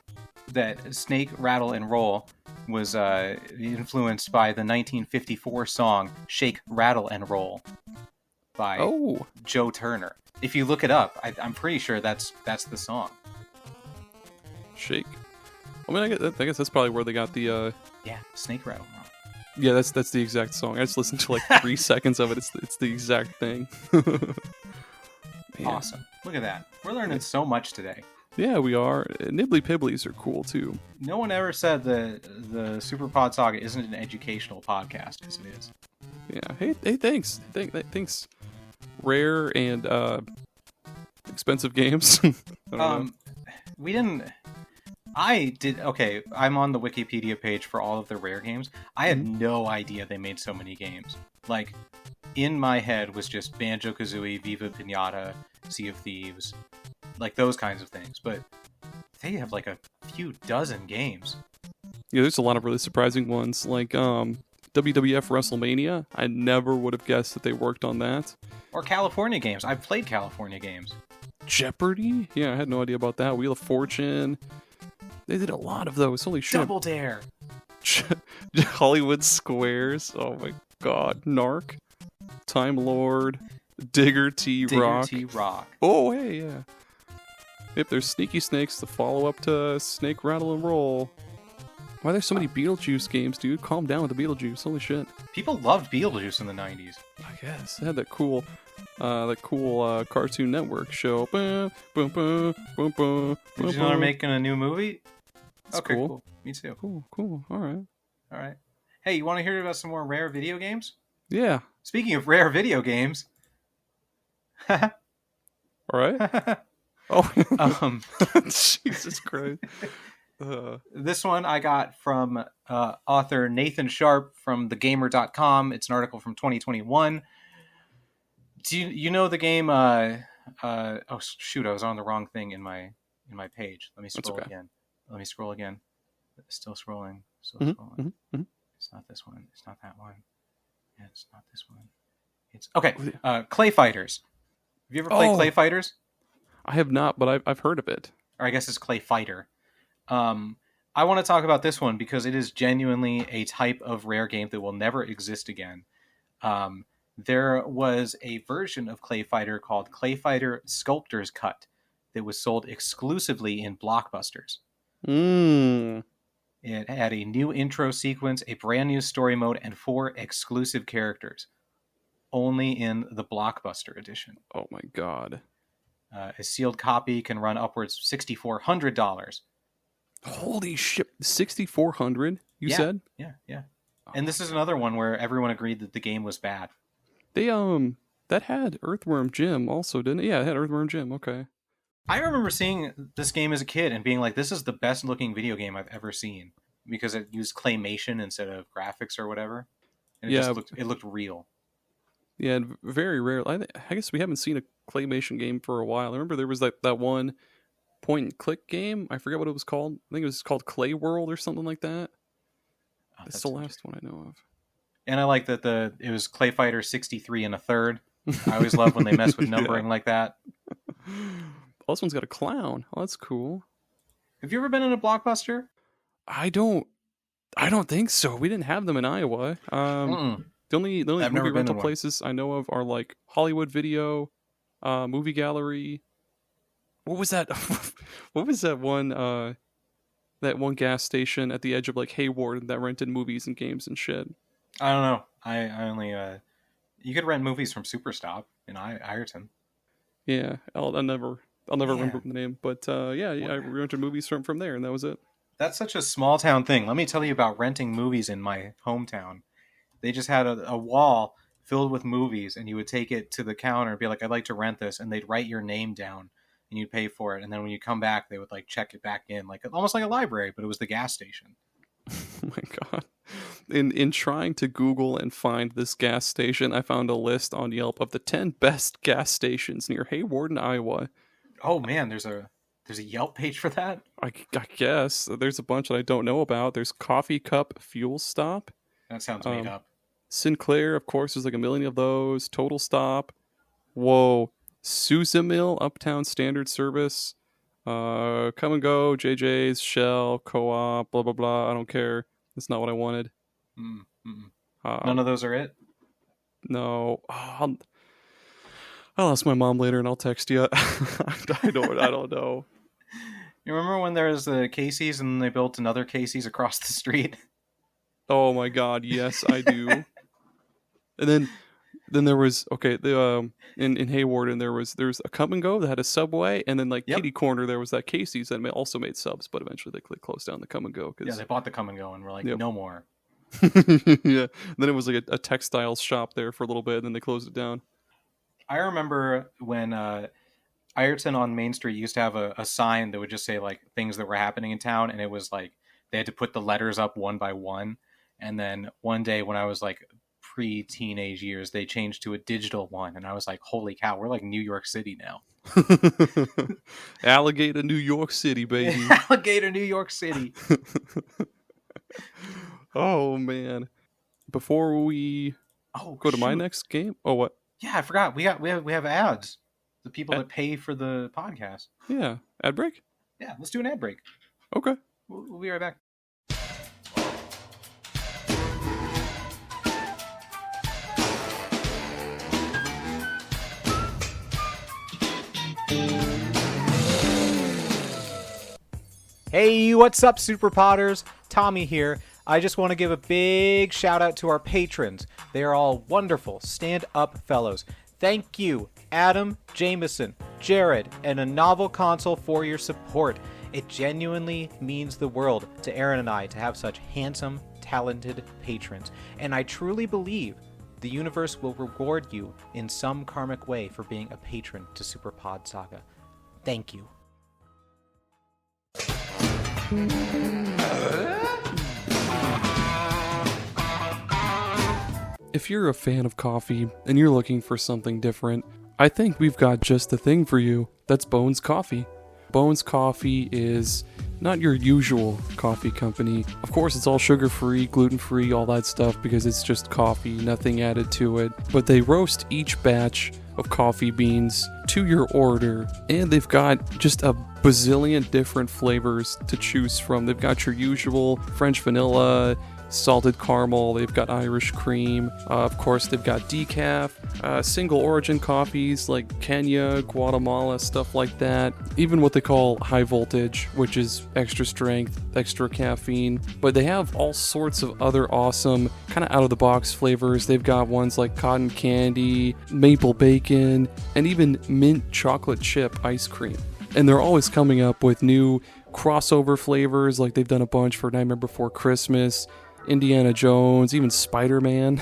that Snake, Rattle, and Roll was influenced by the 1954 song Shake, Rattle, and Roll by Joe Turner? If you look it up, I'm pretty sure that's the song. Shake. I mean, I guess that's probably where they got the... Snake, Rattle, and Roll. Yeah, that's the exact song. I just listened to like 3 seconds of it. It's the exact thing. Awesome. Look at that. We're learning so much today. Yeah, we are. Nibbly Pibblies are cool, too. No one ever said the SuperPod Saga isn't an educational podcast, because it is. Yeah. Hey, thanks. Thanks. Rare and expensive games. We didn't... I did... Okay, I'm on the Wikipedia page for all of the Rare games. I had no idea they made so many games. Like, in my head was just Banjo-Kazooie, Viva Pinata, Sea of Thieves... like those kinds of things, but they have like a few dozen games. Yeah, there's a lot of really surprising ones, like WWF WrestleMania. I never would have guessed that they worked on that. Or California games. I've played California games. Jeopardy? Yeah, I had no idea about that. Wheel of Fortune. They did a lot of those. Holy shit. Double Dare. Hollywood Squares. Oh my god. Narc. Time Lord. Digger T Rock. Oh, hey, yeah. Yep, there's Sneaky Snakes, the follow-up to Snake, Rattle, and Roll. Why are there so many Beetlejuice games, dude? Calm down with the Beetlejuice. Holy shit. People loved Beetlejuice in the 90s. I guess. It had that cool Cartoon Network show. Did you know they're making a new movie? That's okay, cool. Me too. Cool. All right. Hey, you want to hear about some more rare video games? Yeah. Speaking of rare video games... All right. Jesus Christ. This one I got from author Nathan Sharp from thegamer.com. It's an article from 2021. Do you know the game? Oh shoot! I was on the wrong thing in my page. Let me scroll again. Still scrolling. Mm-hmm. It's not this one. It's not that one. Yeah, it's not this one. It's okay. ClayFighters. Have you ever played ClayFighters? I have not, but I've heard of it. Or I guess it's ClayFighter. I want to talk about this one because it is genuinely a type of rare game that will never exist again. There was a version of ClayFighter called ClayFighter Sculptor's Cut that was sold exclusively in Blockbusters. It had a new intro sequence, a brand new story mode, and 4 exclusive characters. Only in the Blockbuster edition. Oh my god. A sealed copy can run upwards $6,400. Holy shit. $6,400, you said? Yeah. And this is another one where everyone agreed that the game was bad. They, that had Earthworm Jim also, didn't it? Yeah, it had Earthworm Jim, okay. I remember seeing this game as a kid and being like, this is the best looking video game I've ever seen. Because it used claymation instead of graphics or whatever. And it looked real. Yeah, and very rare. I guess we haven't seen a claymation game for a while. I remember there was that one point and click game. I forget what it was called. I think it was called Clay World or something like that. That's the last one I know of. And I like that it was ClayFighter 63 and a third. I always love when they mess with numbering like that. Oh, this one's got a clown. Oh, that's cool. Have you ever been in a Blockbuster? I don't think so. We didn't have them in Iowa. The only movie rental places I know of are like Hollywood Video, Movie Gallery. What was that? What was that one? That one gas station at the edge of like Hayward that rented movies and games and shit. I don't know. I only you could rent movies from Superstop in Ireton. Yeah, I'll never remember the name, but I rented movies from there, and that was it. That's such a small town thing. Let me tell you about renting movies in my hometown. They just had a wall filled with movies, and you would take it to the counter and be like, I'd like to rent this, and they'd write your name down, and you'd pay for it, and then when you come back, they would like check it back in, like almost like a library, but it was the gas station. Oh my god. In trying to Google and find this gas station, I found a list on Yelp of the 10 best gas stations near Hayward in Iowa. Oh man, there's a Yelp page for that? I guess. There's a bunch that I don't know about. There's Coffee Cup Fuel Stop. That sounds made up. Sinclair, of course, there's like a million of those. Total Stop. Whoa. Sousa Mill, Uptown Standard Service. Come and Go, JJ's, Shell, Co-op, blah, blah, blah. I don't care. That's not what I wanted. None of those are it? No. I'll ask my mom later and I'll text you. I don't know. You remember when there was the Casey's and they built another Casey's across the street? Oh my god, yes, I do. And then there was in Hayward, and there's a Come and Go that had a Subway, and then like kitty corner there was that Casey's that also made subs, but eventually they closed down the Come and Go. Yeah, they bought the Come and Go and were like, no more. Yeah, and then it was like a textiles shop there for a little bit, and then they closed it down. I remember when Ireton on Main Street used to have a sign that would just say like things that were happening in town, and it was like they had to put the letters up one by one. And then one day when I was like pre-teenage years, they changed to a digital one, and I was like, holy cow, we're like New York City now. Alligator, New York City, baby. Alligator, New York City. Oh man! Before we go to my next game, what? Yeah, I forgot. We have ads. The people that pay for the podcast. Yeah, ad break. Yeah, let's do an ad break. Okay, we'll be right back. Hey, what's up, Super Podders? Tommy here. I just want to give a big shout out to our patrons. They are all wonderful, stand-up fellows. Thank you, Adam, Jameson, Jared, and a novel console for your support. It genuinely means the world to Aaron and I to have such handsome, talented patrons. And I truly believe the universe will reward you in some karmic way for being a patron to SuperPod Saga. Thank you. If you're a fan of coffee and you're looking for something different, I think we've got just the thing for you. That's Bones Coffee. Bones Coffee is not your usual coffee company. Of course, it's all sugar-free, gluten-free, all that stuff, because it's just coffee, nothing added to it. But they roast each batch of coffee beans to your order, and they've got just a bazillion different flavors to choose from. They've got your usual French vanilla, salted caramel, they've got Irish cream, of course they've got decaf, single origin coffees like Kenya, Guatemala, stuff like that, even what they call high voltage, which is extra strength, extra caffeine. But they have all sorts of other awesome kind of out of the box flavors. They've got ones like cotton candy, maple bacon, and even mint chocolate chip ice cream. And they're always coming up with new crossover flavors, like they've done a bunch for Nightmare Before Christmas, Indiana Jones, even Spider-Man,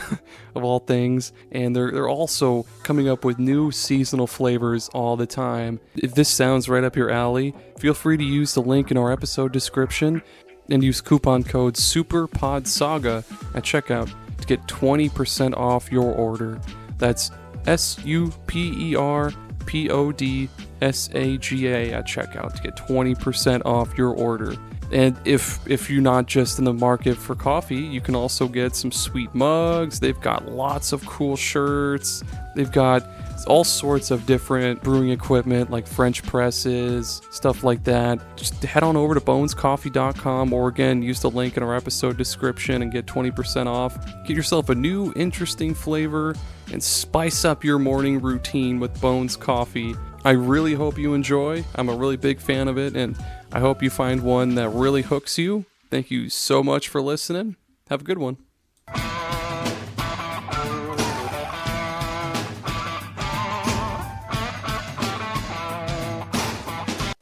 of all things. And they're also coming up with new seasonal flavors all the time. If this sounds right up your alley, feel free to use the link in our episode description and use coupon code SuperPod Saga at checkout to get 20% off your order. That's SuperPod Saga at checkout to get 20% off your order. And if you're not just in the market for coffee, you can also get some sweet mugs. They've got lots of cool shirts. They've got all sorts of different brewing equipment like French presses, stuff like that. Just head on over to bonescoffee.com, or again, use the link in our episode description and get 20% off. Get yourself a new interesting flavor and spice up your morning routine with Bones Coffee. I really hope you enjoy. I'm a really big fan of it, and I hope you find one that really hooks you. Thank you so much for listening. Have a good one.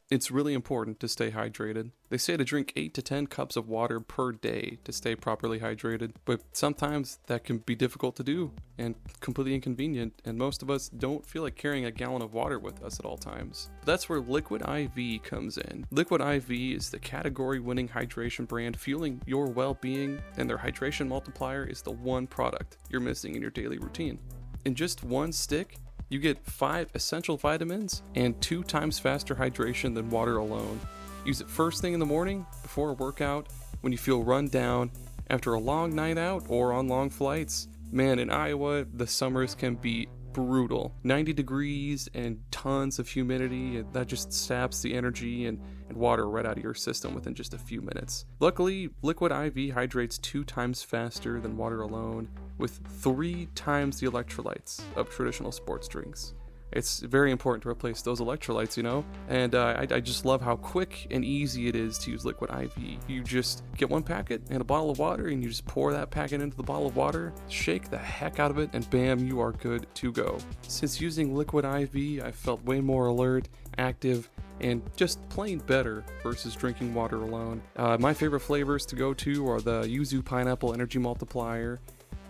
It's really important to stay hydrated. They say to drink 8 to 10 cups of water per day to stay properly hydrated, but sometimes that can be difficult to do and completely inconvenient, and most of us don't feel like carrying a gallon of water with us at all times. But that's where Liquid IV comes in. Liquid IV is the category-winning hydration brand fueling your well-being, and their hydration multiplier is the one product you're missing in your daily routine. In just one stick, you get 5 essential vitamins and 2 times faster hydration than water alone. Use it first thing in the morning, before a workout, when you feel run down, after a long night out, or on long flights. Man, in Iowa, the summers can be brutal. 90 degrees and tons of humidity, and that just saps the energy and water right out of your system within just a few minutes. Luckily, Liquid IV hydrates 2 times faster than water alone, with 3 times the electrolytes of traditional sports drinks. It's very important to replace those electrolytes, you know? And I just love how quick and easy it is to use Liquid IV. You just get one packet and a bottle of water, and you just pour that packet into the bottle of water, shake the heck out of it, and bam, you are good to go. Since using Liquid IV, I felt way more alert, active, and just plain better versus drinking water alone. My favorite flavors to go to are the Yuzu Pineapple Energy Multiplier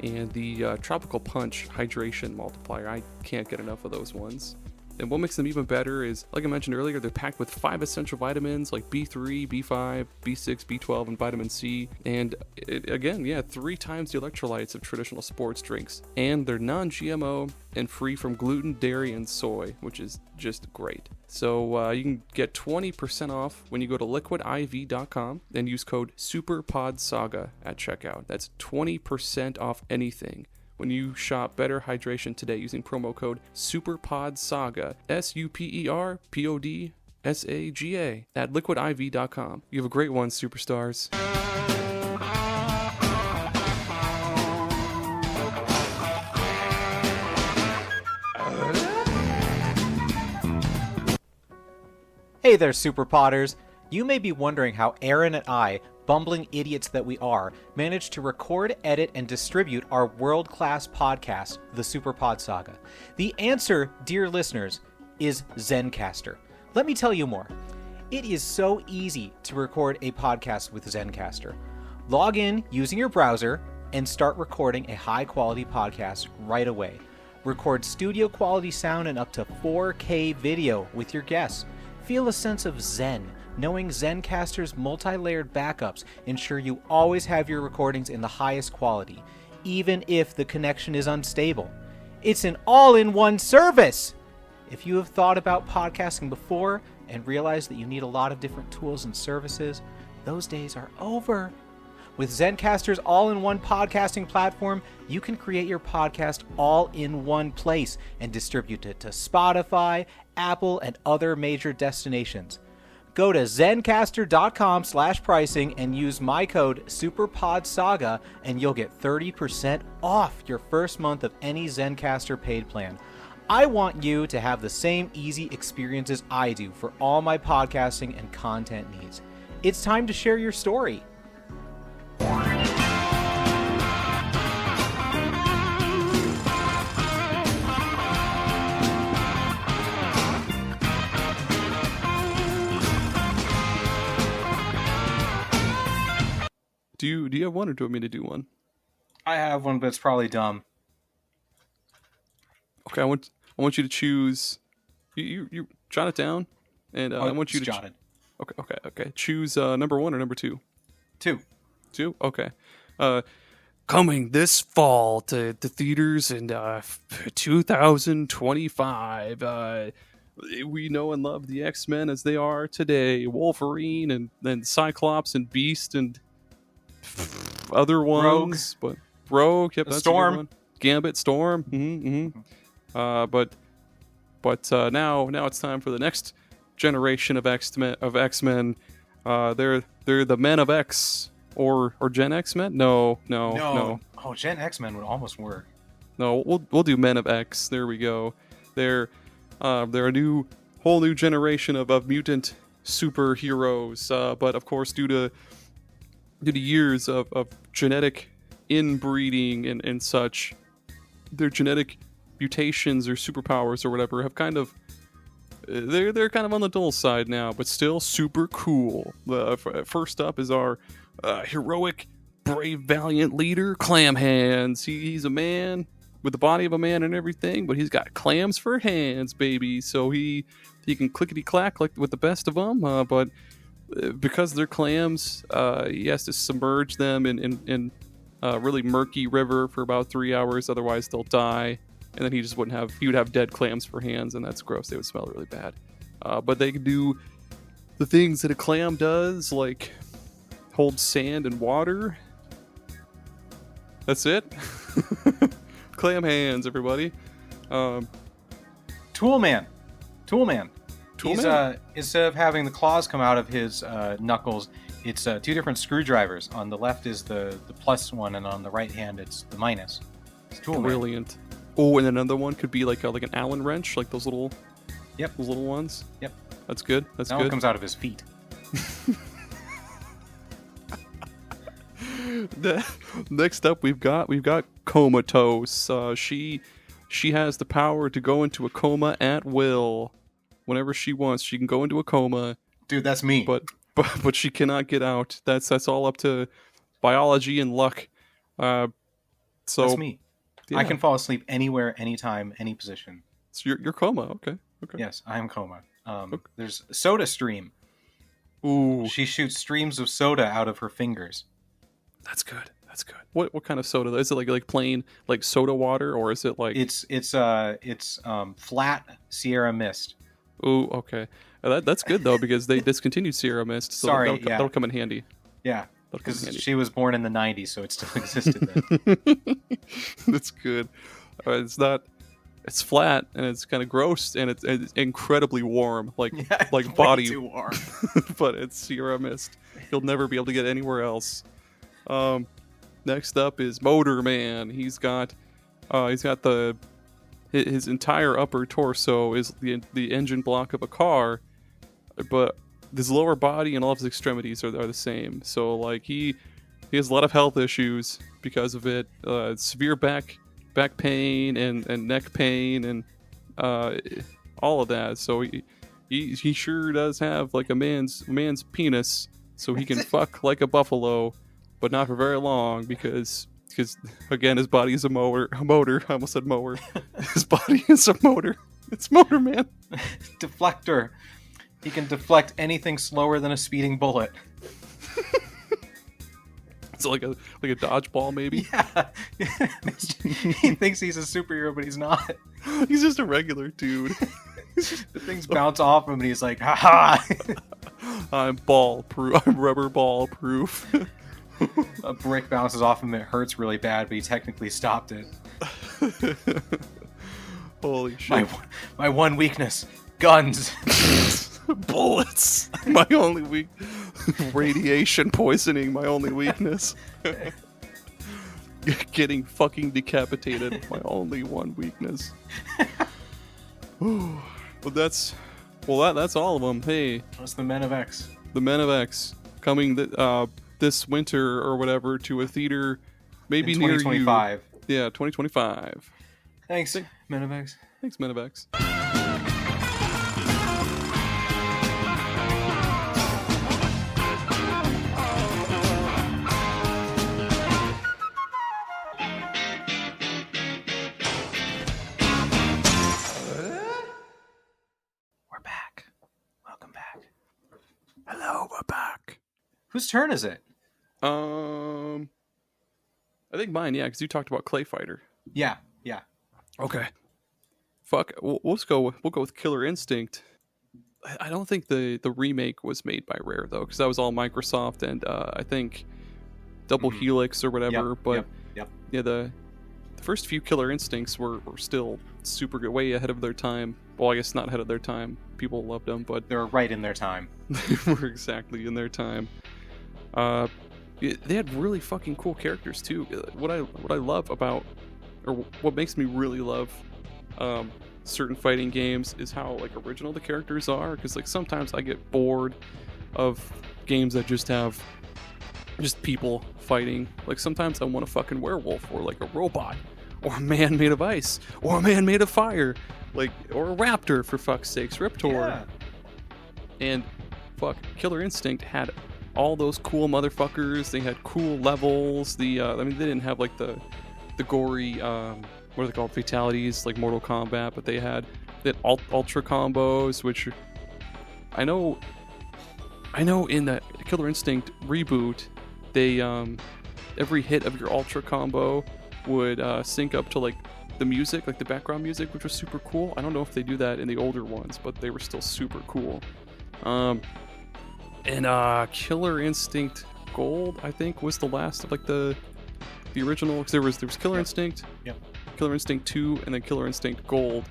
and the Tropical Punch Hydration Multiplier. I can't get enough of those ones. And what makes them even better is, like I mentioned earlier, they're packed with 5 essential vitamins like B3, B5, B6, B12, and vitamin C. And again, 3 times the electrolytes of traditional sports drinks. And they're non-GMO and free from gluten, dairy, and soy, which is just great. So you can get 20% off when you go to liquidiv.com and use code SuperPodSaga at checkout. That's 20% off anything when you shop Better Hydration today using promo code SuperPodSaga, SuperPodSaga at liquidiv.com. You have a great one, superstars. Hey there, Super Podders! You may be wondering how Aaron and I, bumbling idiots that we are, managed to record, edit, and distribute our world-class podcast, the SuperPod Saga. The answer, dear listeners, is Zencastr. Let me tell you more. It is so easy to record a podcast with Zencastr. Log in using your browser and start recording a high-quality podcast right away. Record studio-quality sound and up to 4K video with your guests. Feel a sense of zen, knowing Zencastr's multi-layered backups ensure you always have your recordings in the highest quality, even if the connection is unstable. It's an all-in-one service! If you have thought about podcasting before and realized that you need a lot of different tools and services, those days are over. With Zencastr's all-in-one podcasting platform, you can create your podcast all in one place and distribute it to Spotify, Apple, and other major destinations. Go to zencastr.com/pricing and use my code SuperPodSaga and you'll get 30% off your first month of any Zencastr paid plan. I want you to have the same easy experiences I do for all my podcasting and content needs. It's time to share your story. Do you have one, or do you want me to do one? I have one, but it's probably dumb. Okay, I want you to choose. You jot it down, and I want you to jotted. Okay. Choose number 1 or number 2. 2. 2. Okay. Coming this fall to theaters in 2025. We know and love the X-Men as they are today. Wolverine and then Cyclops and Beast and other ones, but Rogue, yep, that's Storm, a good one. Gambit, Storm, but now it's time for the next generation of X-Men. They're the Men of X or Gen X-Men. No. Oh, Gen X-Men would almost work. No, we'll do Men of X. There we go. They're a whole new generation of mutant superheroes. But of course, due to years of genetic inbreeding and such, their genetic mutations or superpowers or whatever have kind of they're kind of on the dull side now, but still super cool. First up is our heroic, brave, valiant leader, Clam Hands. He's a man with the body of a man and everything, but he's got clams for hands, baby. So he can clickety clack like with the best of them, but because they're clams, he has to submerge them in a really murky river for about 3 hours, otherwise they'll die. And then he would have dead clams for hands, and that's gross. They would smell really bad. But they can do the things that a clam does, like hold sand and water. That's it. Clam hands, everybody. Toolman. Toolman? Instead of having the claws come out of his knuckles, it's 2 different screwdrivers. On the left is the plus one, and on the right hand it's the minus. It's Toolman. Brilliant. Oh, and another one could be like an Allen wrench, like those little ones. Yep. That's good. That one comes out of his feet. Next up, we've got Comatose. She has the power to go into a coma at will. Whenever she wants, she can go into a coma. Dude, that's me. But she cannot get out. That's all up to biology and luck. So that's me. Yeah. I can fall asleep anywhere, anytime, any position. So you're coma. Okay. Yes, I am coma. There's Soda Stream. Ooh. She shoots streams of soda out of her fingers. That's good. What kind of soda? Is it like plain like soda water, or is it like it's flat Sierra Mist? Ooh, okay. That's good though, because they discontinued Sierra Mist. So that'll come in handy. Yeah, because she was born in the 90s, so it still existed then. That's good. It's flat and it's kind of gross and it's incredibly warm, like body too warm. But it's Sierra Mist. You'll never be able to get anywhere else. Next up is Motor Man. He's got his entire upper torso is the engine block of a car, but his lower body and all of his extremities are the same. So like he has a lot of health issues because of it. Severe back pain and neck pain and all of that. So he sure does have like a man's penis, so he can fuck like a buffalo, but not for very long because again his body is a motor. I almost said mower. His body is a motor. It's Motor Man. Deflector. He can deflect anything slower than a speeding bullet. It's like a dodgeball, maybe. Yeah. He thinks he's a superhero, but he's not. He's just a regular dude. The things bounce off him, and he's like, "Ha ha!" I'm ball proof. I'm rubber ball proof. A brick bounces off him. It hurts really bad, but he technically stopped it. Holy shit! My one weakness: guns. Bullets. My only weak. Radiation poisoning. My only weakness. Getting fucking decapitated. My only one weakness. But that's all of them. Hey, That's the Men of X. the Men of X coming this winter or whatever to a theater, maybe In near you. 2025. Yeah, 2025. Thanks, Men of X. Thanks, Men of X. We're back. Welcome back. Hello, we're back. Whose turn is it? I think mine, yeah, because you talked about ClayFighter. Yeah. Okay. Fuck. We'll go with Killer Instinct. I don't think the remake was made by Rare though, because that was all Microsoft and I think Double Helix or whatever. But Yep. yeah, the first few Killer Instincts were still super good, way ahead of their time. Well, I guess not ahead of their time. People loved them, but They were right in their time. they were exactly in their time. They had really fucking cool characters too. What I love about, or what makes me really love certain fighting games is how like original the characters are. Because like sometimes I get bored of games that just have just people fighting. Like sometimes I want a fucking werewolf or like a robot or a man made of ice or a man made of fire, like, or a raptor for fuck's sakes, Riptor. Yeah. And fuck, Killer Instinct had all those cool motherfuckers. They had cool levels. They didn't have like the gory what are they called, fatalities like Mortal Kombat, but they had ultra combos, which I know in the Killer Instinct reboot, they every hit of your ultra combo would sync up to like the music, like the background music, which was super cool. I don't know if they do that in the older ones, but they were still super cool. And Killer Instinct Gold, I think, was the last of like the original, because there was Killer Instinct, Killer Instinct 2, and then Killer Instinct Gold,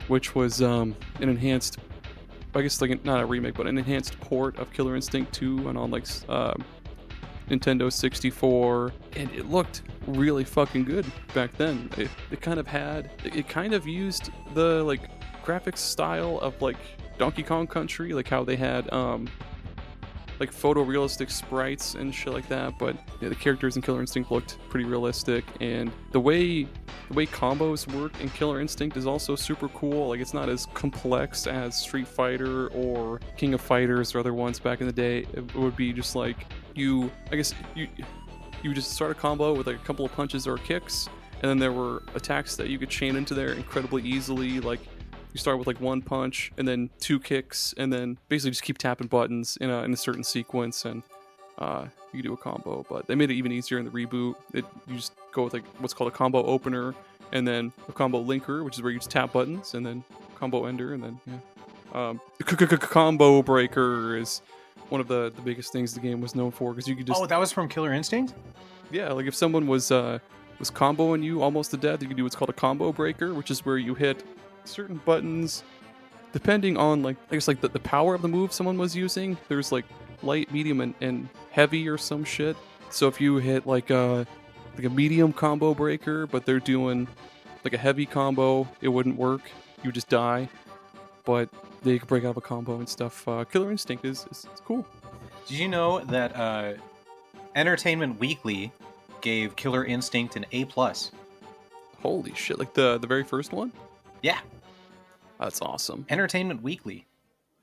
which was an enhanced, I guess like not a remake, but an enhanced port of Killer Instinct 2 and on like Nintendo 64, and it looked really fucking good back then. It kind of used the like graphics style of like Donkey Kong Country, like how they had like photorealistic sprites and shit like that, but yeah, the characters in Killer Instinct looked pretty realistic, and the way combos work in Killer Instinct is also super cool. Like it's not as complex as Street Fighter or King of Fighters or other ones back in the day. It would be just like you just start a combo with like a couple of punches or kicks, and then there were attacks that you could chain into there incredibly easily. Like you start with like one punch and then two kicks, and then basically just keep tapping buttons in a certain sequence, and you can do a combo. But they made it even easier in the reboot. You just go with like what's called a combo opener, and then a combo linker, which is where you just tap buttons, and then combo ender, and then combo breaker is one of the biggest things the game was known for, because you could just... Oh, that was from Killer Instinct? Yeah, like if someone was comboing you almost to death, you could do what's called a combo breaker, which is where you hit certain buttons depending on like I guess like the power of the move someone was using. There's like light, medium, and heavy or some shit. So if you hit like a medium combo breaker, but they're doing like a heavy combo, it wouldn't work. You would just die. But they could break out of a combo and stuff. Killer Instinct is cool. Did you know that Entertainment Weekly gave Killer Instinct an A+? Holy shit! Like the very first one? Yeah. That's awesome. Entertainment Weekly.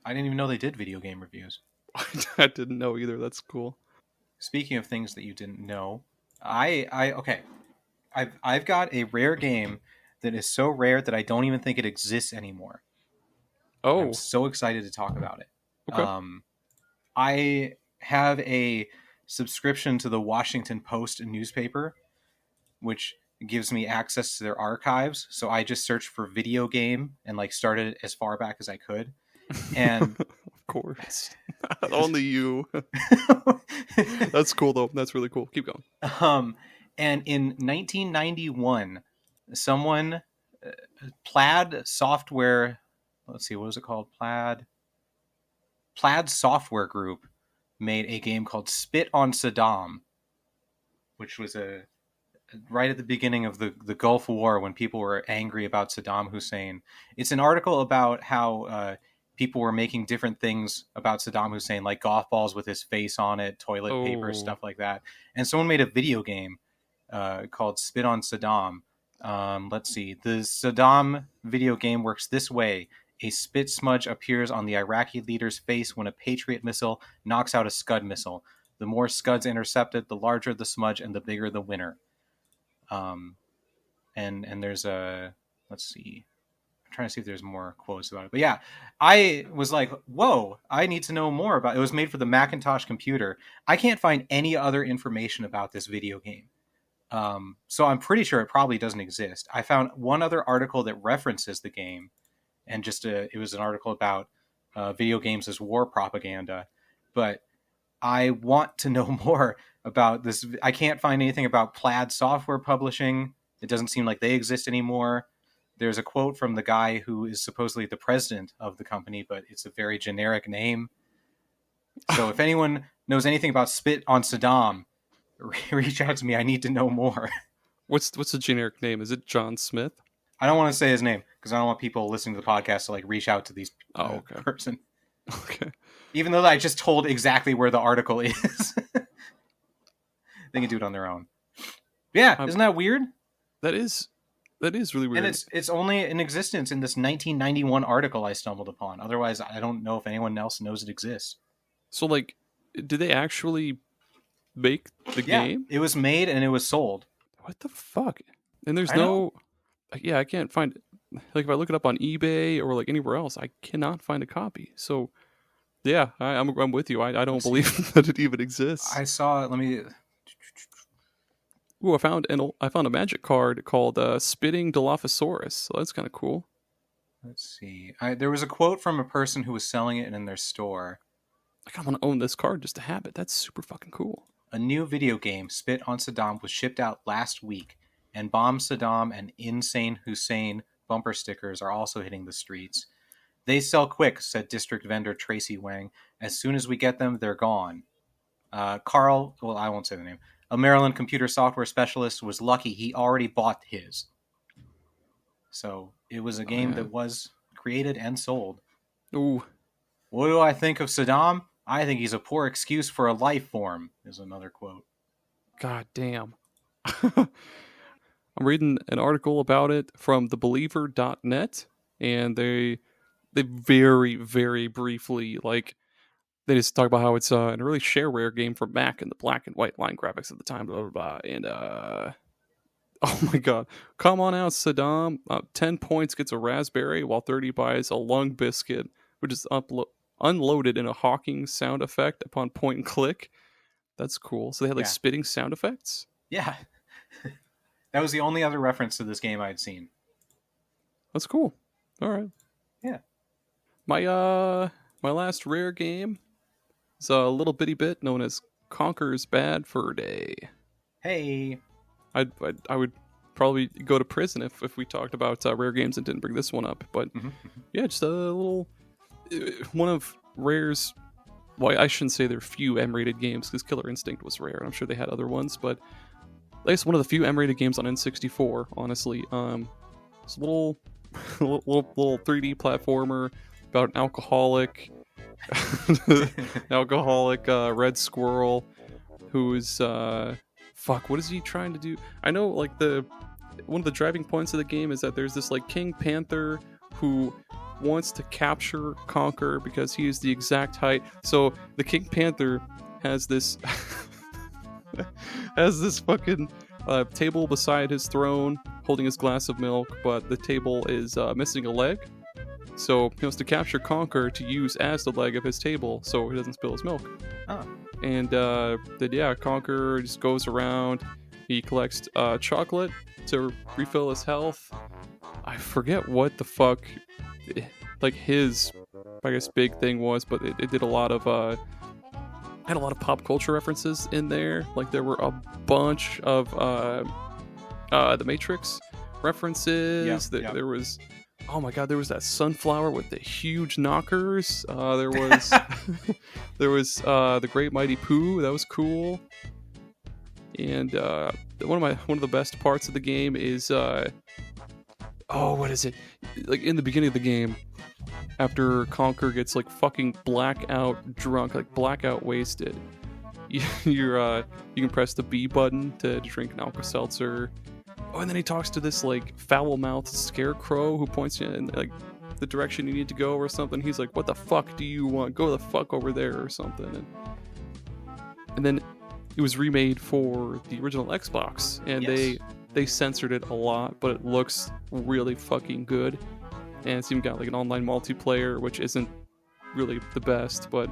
I didn't even know they did video game reviews. I didn't know either. That's cool. Speaking of things that you didn't know, I've got a rare game that is so rare that I don't even think it exists anymore. Oh. I'm so excited to talk about it. Okay. I have a subscription to the Washington Post newspaper, which gives me access to their archives. So I just searched for video game and like started as far back as I could. And of course, only you. That's cool though. That's really cool. Keep going. And in 1991, someone Plaid Software. Let's see, what was it called? Plaid. Plaid Software Group made a game called Spit on Saddam, which was right at the beginning of the Gulf War when people were angry about Saddam Hussein. It's an article about how people were making different things about Saddam Hussein, like golf balls with his face on it, toilet paper, stuff like that. And someone made a video game called Spit on Saddam. Let's see. The Saddam video game works this way. A spit smudge appears on the Iraqi leader's face when a Patriot missile knocks out a Scud missile. The more Scuds intercepted, the larger the smudge and the bigger the winner. And there's let's see. I'm trying to see if there's more quotes about it. But yeah, I was like, whoa, I need to know more about it. It was made for the Macintosh computer. I can't find any other information about this video game. So I'm pretty sure it probably doesn't exist. I found one other article that references the game, and it was an article about video games as war propaganda. But I want to know more about this. I can't find anything about Plaid Software Publishing. It doesn't seem like they exist anymore. There's a quote from the guy who is supposedly the president of the company, but it's a very generic name. So if anyone knows anything about Spit on Saddam, reach out to me. I need to know more. What's the generic name? Is it John Smith? I don't want to say his name because I don't want people listening to the podcast to like reach out to these person. Okay. Even though I just told exactly where the article is. They can do it on their own. Yeah, isn't that weird? That is really weird. And it's only in existence in this 1991 article I stumbled upon. Otherwise, I don't know if anyone else knows it exists. So, like, did they actually make the game? It was made and it was sold. What the fuck? And there's I can't find it. Like, if I look it up on eBay or like anywhere else, I cannot find a copy. So, yeah, I'm with you. I don't believe that it even exists. I saw it. Let me. Ooh, I found a magic card called Spitting Dilophosaurus. So that's kind of cool. Let's see. There was a quote from a person who was selling it in their store. Like, I want to own this card just to have it. That's super fucking cool. A new video game, Spit on Saddam, was shipped out last week, and Bomb Saddam and Insane Hussein bumper stickers are also hitting the streets. They sell quick, said district vendor Tracy Wang. As soon as we get them, they're gone. Carl, well, I won't say the name, a Maryland computer software specialist, was lucky he already bought his. So it was a game that was created and sold. Ooh. What do I think of Saddam? I think he's a poor excuse for a life form, is another quote. God damn. I'm reading an article about it from thebeliever.net, and they very, very briefly, like, they just talk about how it's an early shareware game for Mac and the black and white line graphics at the time, blah, blah, blah. And, oh my god. Come on out, Saddam. 10 points gets a raspberry, while 30 buys a lung biscuit, which is unloaded in a hawking sound effect upon point and click. That's cool. So they had, like, spitting sound effects? Yeah. That was the only other reference to this game I'd seen. That's cool. All right. Yeah. My last rare game is a little bitty bit known as Conker's Bad Fur Day. Hey. I would probably go to prison if we talked about rare games and didn't bring this one up. But yeah, just a little one of Rare's. Well, I shouldn't say there are few M-rated games because Killer Instinct was rare. I'm sure they had other ones, but at least one of the few M-rated games on N64. Honestly, it's a little 3D platformer about an alcoholic red squirrel who's what is he trying to do? I know, like, one of the driving points of the game is that there's this, like, King Panther who wants to capture Conker because he is the exact height. So the King Panther has this fucking table beside his throne holding his glass of milk, but the table is missing a leg. So he wants to capture Conker to use as the leg of his table so he doesn't spill his milk. Oh. And Conker just goes around. He collects chocolate to refill his health. I forget what the fuck, like, his, I guess, big thing was, but it did a lot of had a lot of pop culture references in there. Like, there were a bunch of the Matrix references. There was Oh my god, there was that sunflower with the huge knockers. There was there was the Great Mighty Pooh. That was cool. And one of the best parts of the game is what is it? Like in the beginning of the game, after Conker gets like fucking blackout drunk, like blackout wasted, you can press the B button to drink an Alka-Seltzer. Oh, and then he talks to this like foul-mouthed scarecrow who points you in like the direction you need to go or something. He's like, "What the fuck do you want? Go the fuck over there," or something. And then it was remade for the original Xbox, and Yes. they censored it a lot, but it looks really fucking good. And it's even got like an online multiplayer, which isn't really the best, but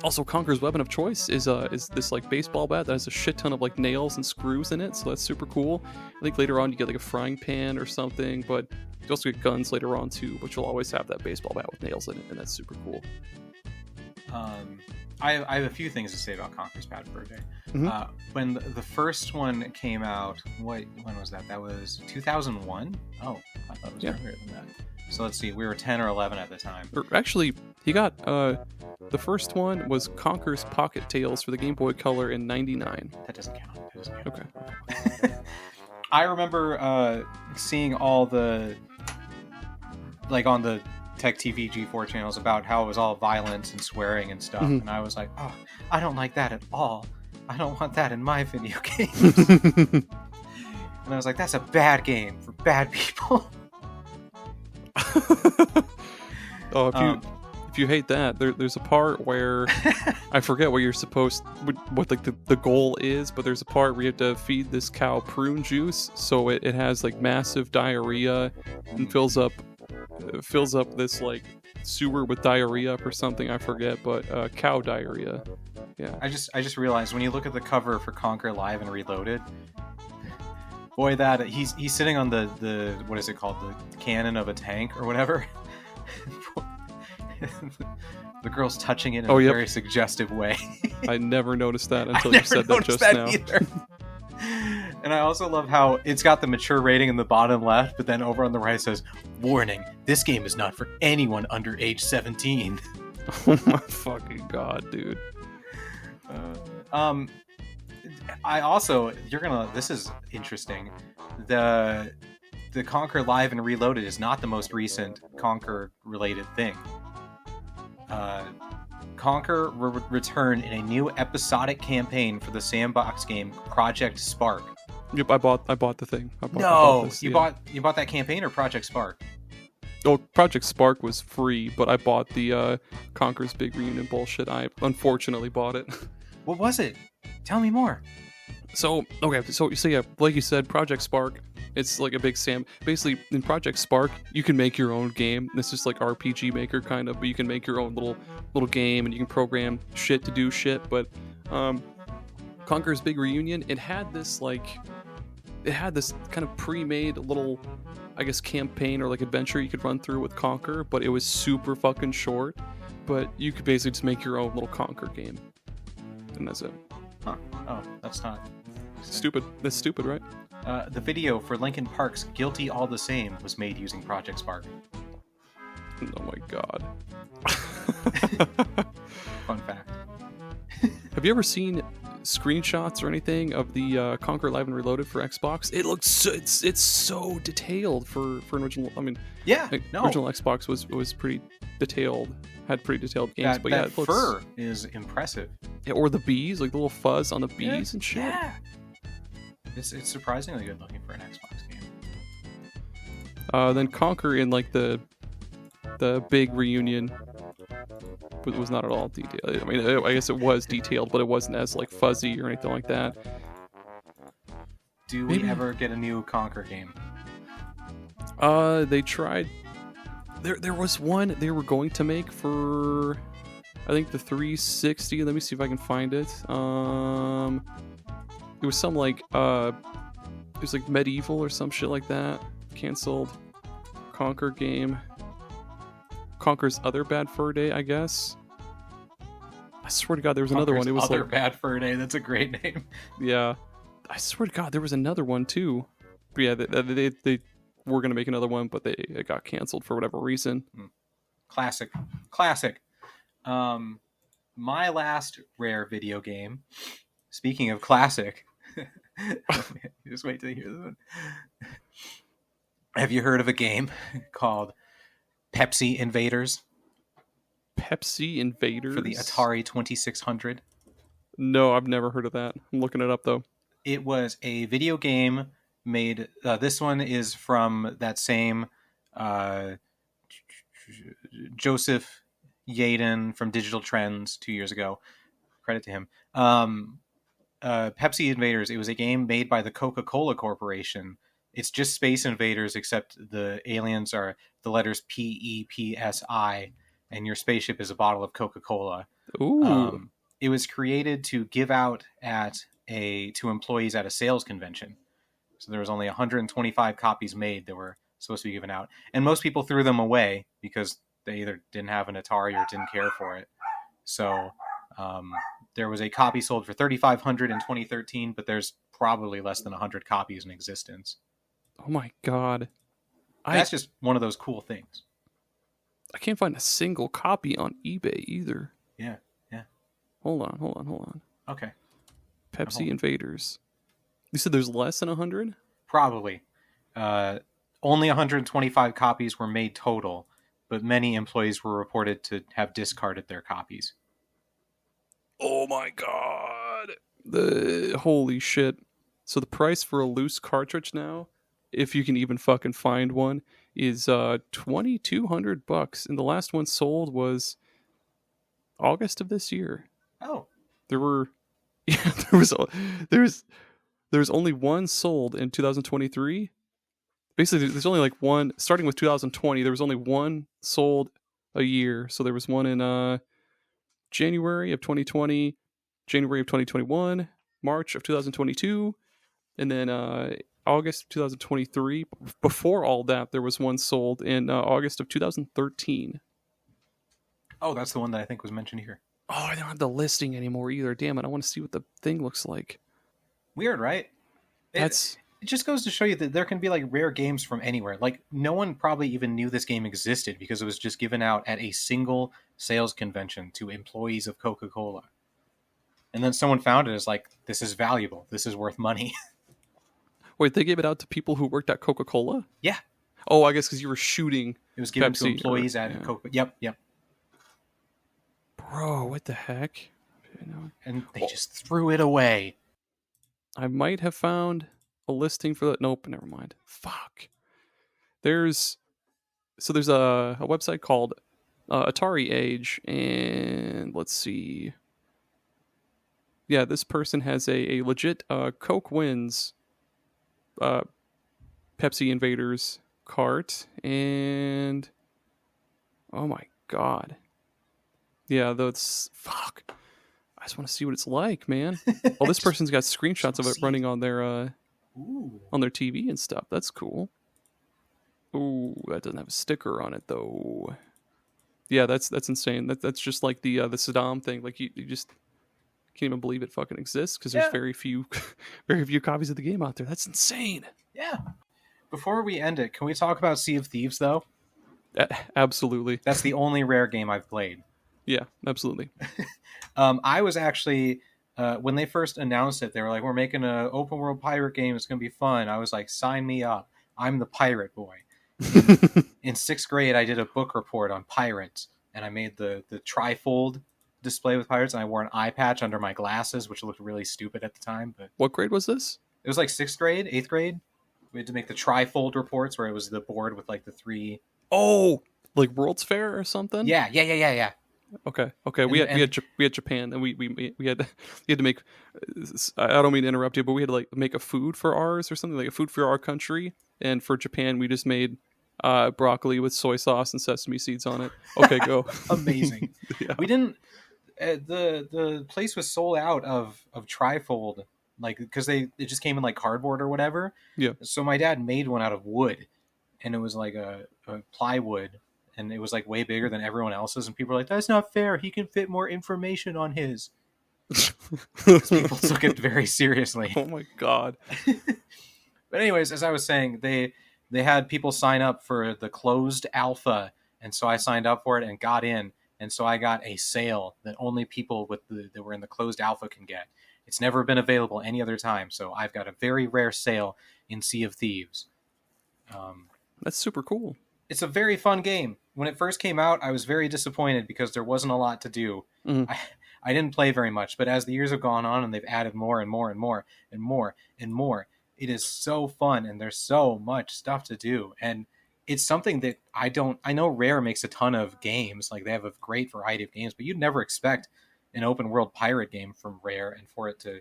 also Conker's weapon of choice is this like baseball bat that has a shit ton of like nails and screws in it, so that's super cool. I think later on you get like a frying pan or something, but you also get guns later on too, but you'll always have that baseball bat with nails in it, and that's super cool. I have a few things to say about Conker's Bad Fur Day. Mhm. When the first one came out, when was that? That was 2001? Oh, I thought it was earlier than that. So let's see, we were 10 or 11 at the time. Or actually, he got the first one was Conker's Pocket Tales for the Game Boy Color in '99. That doesn't count. Okay. I remember seeing all the, like on the Tech TV G4 channels about how it was all violence and swearing and stuff, and I was like, oh, I don't like that at all. I don't want that in my video games. And I was like, that's a bad game for bad people. Oh, if you hate that, there's a part where I forget what what like the goal is, but there's a part where you have to feed this cow prune juice, so it has like massive diarrhea and fills up this like sewer with diarrhea for something I forget, but cow diarrhea. Yeah. I just realized when you look at the cover for Conker Live and Reloaded, boy, that he's sitting on the what is it called, the cannon of a tank or whatever. The girl's touching it in a very suggestive way. I never noticed that until you said that just now. Either. And I also love how it's got the mature rating in the bottom left, but then over on the right it says, "Warning, this game is not for anyone under age 17. Oh my fucking god, dude. I also, this is interesting. The Conker Live and Reloaded is not the most recent Conker related thing. Conker returned in a new episodic campaign for the sandbox game Project Spark. Yep, I bought the thing. You bought that campaign or Project Spark? Oh, Project Spark was free, but I bought the Conker's Big Reunion bullshit. I unfortunately bought it. What was it? Tell me more. So yeah, like you said, Project Spark, it's like a big basically in Project Spark, you can make your own game. This is like RPG Maker kind of, but you can make your own little game and you can program shit to do shit. But Conker's Big Reunion, it had this kind of pre-made little, I guess, campaign or like adventure you could run through with Conker, but it was super fucking short. But you could basically just make your own little Conker game, and that's it. Huh. Oh, that's not stupid. That's stupid, right? The video for Linkin Park's "Guilty All the Same" was made using Project Spark. Oh my god. Fun fact. Have you ever seen screenshots or anything of the Conker Live and Reloaded for Xbox? It looks it's so detailed for an original. I mean, original Xbox was pretty detailed, had pretty detailed games. But that it looks, fur is impressive. Yeah, or the bees, like the little fuzz on the bees and shit. Yeah. It's surprisingly good looking for an Xbox game. Then Conker in like the big reunion was not at all detailed. I mean, I guess it was detailed, but it wasn't as like fuzzy or anything like that. Do we ever get a new Conker game? They tried. There was one they were going to make for, I think, the 360. Let me see if I can find it. It was some like it was like medieval or some shit like that. Cancelled. Conker game. Conker's Other Bad Fur Day, I guess. I swear to God, there was another one. It was Other like Bad Fur Day. That's a great name. Yeah, I swear to God, there was another one too. But yeah, they were going to make another one, but it got canceled for whatever reason. Classic. My last rare video game. Speaking of classic, just wait till you hear this one. Have you heard of a game called Pepsi Invaders? Pepsi Invaders? For the Atari 2600? No, I've never heard of that. I'm looking it up, though. It was a video game made... this one is from that same Joseph Yaden from Digital Trends 2 years ago. Credit to him. Pepsi Invaders, it was a game made by the Coca-Cola Corporation. It's just Space Invaders, except the aliens are the letters PEPSI, and your spaceship is a bottle of Coca-Cola. Ooh. It was created to give out to employees at a sales convention. So there was only 125 copies made that were supposed to be given out. And most people threw them away because they either didn't have an Atari or didn't care for it. So there was a copy sold for $3,500 in 2013, but there's probably less than 100 copies in existence. Oh my god. That's just one of those cool things. I can't find a single copy on eBay either. Yeah. Hold on. Okay. Pepsi Invaders. You said there's less than 100? Probably. Only 125 copies were made total, but many employees were reported to have discarded their copies. Oh my god. Holy shit. So the price for a loose cartridge now, if you can even fucking find one, is $2,200, and the last one sold was August of this year. Oh. There was only one sold in 2023. Basically, there's only like one starting with 2020. There was only one sold a year. So there was one in January of 2020, January of 2021, March of 2022, and then August of 2023. Before all that, there was one sold in August of 2013. Oh, that's the one that I think was mentioned here. Oh, I don't have the listing anymore either. Damn it, I want to see what the thing looks like. Weird, right? It just goes to show you that there can be like rare games from anywhere. Like no one probably even knew this game existed because it was just given out at a single sales convention to employees of Coca-Cola. And then someone found it as like, this is valuable. This is worth money. Wait, they gave it out to people who worked at Coca-Cola? Yeah. Oh, I guess because you were shooting. It was given Pepsi to employees at Coca. Yep. Bro, what the heck? And they just threw it away. I might have found a listing for that. Nope, never mind. Fuck. There's a website called Atari Age, and let's see. Yeah, this person has a legit Coke Wins Pepsi Invaders cart, and oh my god. Yeah, that's fuck. I just want to see what it's like, man. Well, this person's got screenshots of it running on their TV and stuff. That's cool. Ooh, that doesn't have a sticker on it though. Yeah, that's insane. That's just like the Saddam thing. Like you just can't even believe it fucking exists because there's very few copies of the game out there. That's insane. Yeah. Before we end it, can we talk about Sea of Thieves though? Absolutely. That's the only rare game I've played. Yeah, absolutely. I was actually when they first announced it, they were like, "We're making an open world pirate game. It's going to be fun." I was like, "Sign me up! I'm the pirate boy." In 6th grade, I did a book report on pirates, and I made the trifold display with pirates, and I wore an eye patch under my glasses, which looked really stupid at the time. But what grade was this? It was like 6th grade, 8th grade. We had to make the trifold reports, where it was the board with like the 3. Oh, like World's Fair or something? Yeah. Okay. We had Japan, and we had to make. I don't mean to interrupt you, but we had to like make a food for ours or something, like a food for our country. And for Japan, we just made broccoli with soy sauce and sesame seeds on it. Okay, go. Amazing. Yeah. We didn't. The place was sold out of trifold, like because it just came in like cardboard or whatever. Yeah. So my dad made one out of wood, and it was like a plywood. And it was like way bigger than everyone else's, and people were like, "That's not fair. He can fit more information on his." People took it very seriously. Oh my god! But anyways, as I was saying, they they had people sign up for the closed alpha, and so I signed up for it and got in, and so I got a sale that only people that were in the closed alpha can get. It's never been available any other time, so I've got a very rare sale in Sea of Thieves. That's super cool. It's a very fun game. When it first came out, I was very disappointed because there wasn't a lot to do. Mm-hmm. I didn't play very much, but as the years have gone on and they've added more and more and more and more and more, it is so fun and there's so much stuff to do. And it's something that I know Rare makes a ton of games, like they have a great variety of games, but you'd never expect an open world pirate game from Rare, and for it to,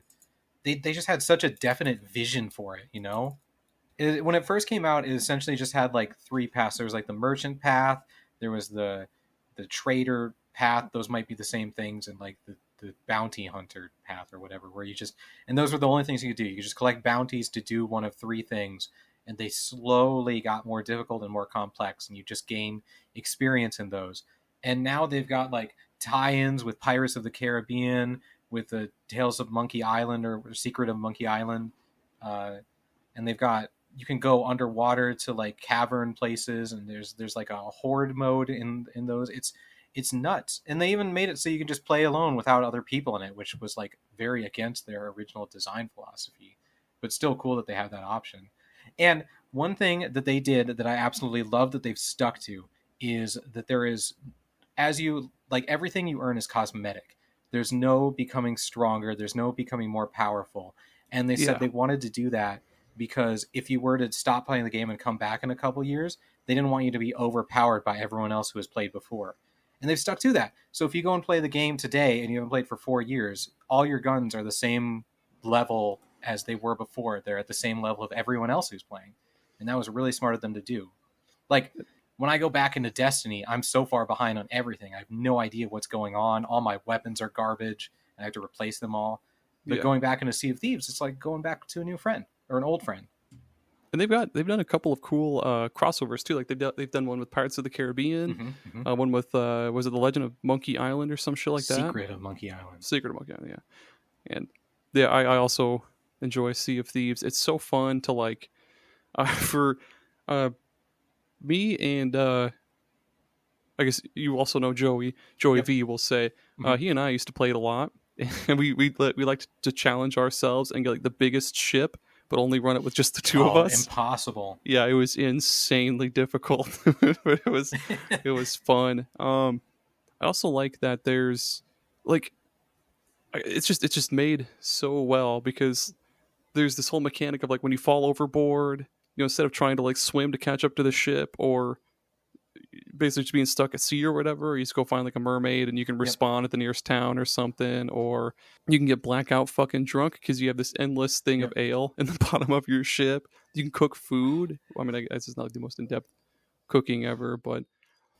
they just had such a definite vision for it, you know? When it first came out, it essentially just had like 3 paths. There was like the merchant path, there was the trader path, those might be the same things, and like the bounty hunter path or whatever, where you just, and those were the only things you could do. You could just collect bounties to do one of 3 things, and they slowly got more difficult and more complex, and you just gain experience in those. And now they've got like tie-ins with Pirates of the Caribbean, with the Tales of Monkey Island or Secret of Monkey Island, and they've got, you can go underwater to like cavern places, and there's like a horde mode in those. It's nuts. And they even made it so you can just play alone without other people in it, which was like very against their original design philosophy, but still cool that they have that option. And one thing that they did that I absolutely love that they've stuck to is that there is, as you like, everything you earn is cosmetic. There's no becoming stronger, there's no becoming more powerful. And they said they wanted to do that because if you were to stop playing the game and come back in a couple years, they didn't want you to be overpowered by everyone else who has played before. And they've stuck to that. So if you go and play the game today and you haven't played for 4 years, all your guns are the same level as they were before. They're at the same level of everyone else who's playing. And that was really smart of them to do. Like, when I go back into Destiny, I'm so far behind on everything. I have no idea what's going on. All my weapons are garbage, and I have to replace them all. But going back into Sea of Thieves, it's like going back to a new friend or an old friend. And they've done a couple of cool crossovers too. Like they've done one with Pirates of the Caribbean, one with was it The Legend of Monkey Island or some shit like that? Secret of Monkey Island. Yeah. And yeah, I also enjoy Sea of Thieves. It's so fun to like for me and I guess you also know Joey V will say he and I used to play it a lot, and we liked to challenge ourselves and get like the biggest ship, but only run it with just the 2 of us. Impossible. Yeah, it was insanely difficult, but it was fun. I also like that there's like it's just made so well because there's this whole mechanic of like when you fall overboard, you know, instead of trying to like swim to catch up to the ship or basically just being stuck at sea or whatever, you just go find like a mermaid and you can respawn at the nearest town or something, or you can get blackout fucking drunk because you have this endless thing of ale in the bottom of your ship. You can cook food. I mean, I guess it's not like the most in-depth cooking ever, but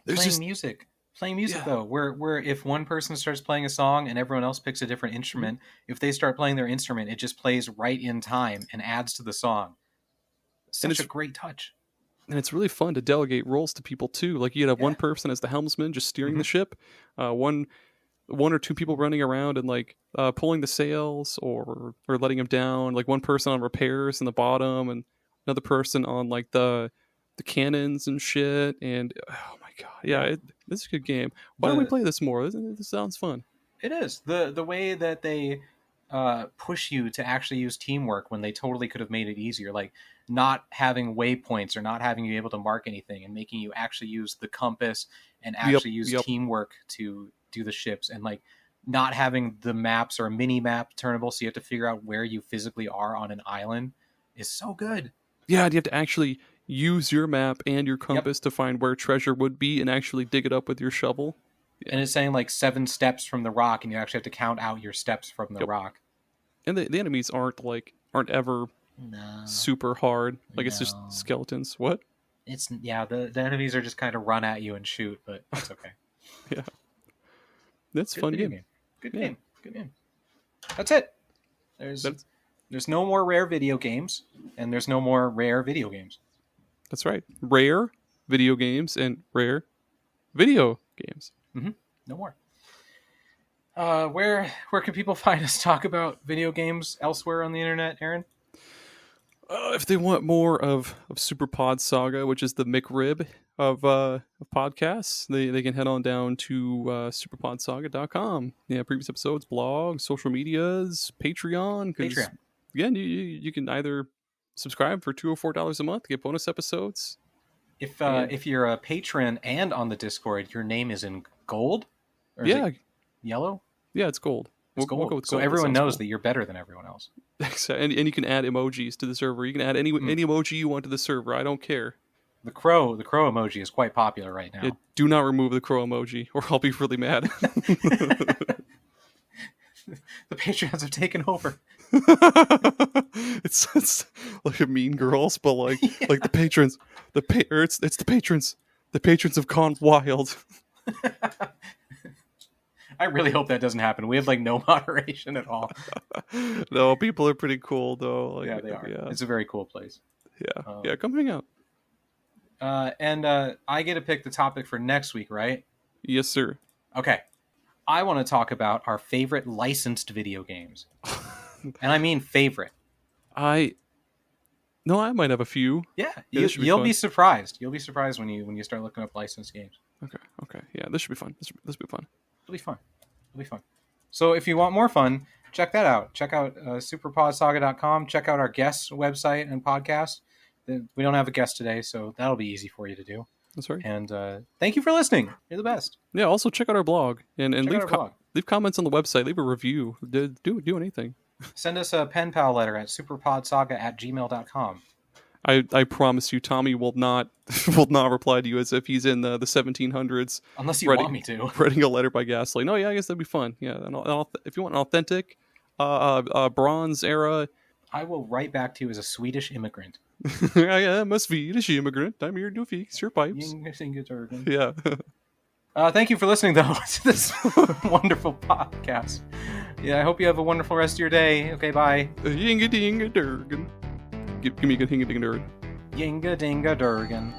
there's playing music though, where if one person starts playing a song and everyone else picks a different instrument, if they start playing their instrument, it just plays right in time and adds to the song. Such a great touch. And it's really fun to delegate roles to people too. Like you'd have one person as the helmsman just steering the ship, one or 2 people running around and like pulling the sails or letting them down. Like one person on repairs in the bottom and another person on like the cannons and shit. And oh my god, this is a good game. Why don't we play this more? This sounds fun. It is the way that they push you to actually use teamwork when they totally could have made it easier, like not having waypoints or not having you be able to mark anything and making you actually use the compass and actually use teamwork to do the ships, and like not having the maps or a mini map turnable so you have to figure out where you physically are on an island is so good. Yeah, you have to actually use your map and your compass to find where treasure would be and actually dig it up with your shovel. And it's saying like 7 steps from the rock, and you actually have to count out your steps from the rock. And the enemies aren't ever super hard. Like it's just skeletons. What? It's the enemies are just kind of run at you and shoot, but that's okay. That's fun game. Good game. That's it. There's no more rare video games, and there's no more rare video games. That's right. Rare video games and rare video games. No more. Where can people find us talk about video games elsewhere on the internet, Aaron? If they want more of SuperPod Saga, which is the McRib of podcasts, they can head on down to superpodsaga.com. Yeah, previous episodes, blogs, social medias, Patreon. Patreon. Again, you can either subscribe for $2 or $4 a month to get bonus episodes. If you're a patron and on the Discord, your name is in gold? Or is it yellow? Yeah, it's gold. It's gold. We'll go with so gold. everyone knows that you're better than everyone else. And you can add emojis to the server. You can add any emoji you want to the server. I don't care. The crow emoji is quite popular right now. Yeah, do not remove the crow emoji, or I'll be really mad. The Patreons have taken over. It's like a Mean Girls, but like the patrons. It's the patrons. The patrons have gone wild. I really hope that doesn't happen. We have like no moderation at all. No, people are pretty cool though. Like, yeah, they are. Yeah. It's a very cool place. Yeah, come hang out. And I get to pick the topic for next week, right? Yes, sir. Okay. I want to talk about our favorite licensed video games. And I mean favorite. I might have a few. Yeah, you'll be surprised. You'll be surprised when you start looking up licensed games. Okay. Yeah, this should be fun. This will be fun. It'll be fun. So if you want more fun, check that out. Check out superpodsaga.com. Check out our guest website and podcast. We don't have a guest today, so that'll be easy for you to do. That's right. And thank you for listening. You're the best. Yeah, also check out our blog and leave comments on the website. Leave a review. Do anything. Send us a pen pal letter at superpodsaga@gmail.com. I promise you, Tommy will not reply to you as if he's in the 1700s. Unless you want me to. Writing a letter by gaslight. No, yeah, I guess that'd be fun. Yeah, if you want an authentic Bronze era, I will write back to you as a Swedish immigrant. I'm a Swedish immigrant. I'm here to fix your pipes. Yeah. Thank you for listening, though, to this wonderful podcast. Yeah, I hope you have a wonderful rest of your day. Okay, bye. Yinga dinga durgan. Give me a good hinga dinga durgan. Yinga dinga durgan.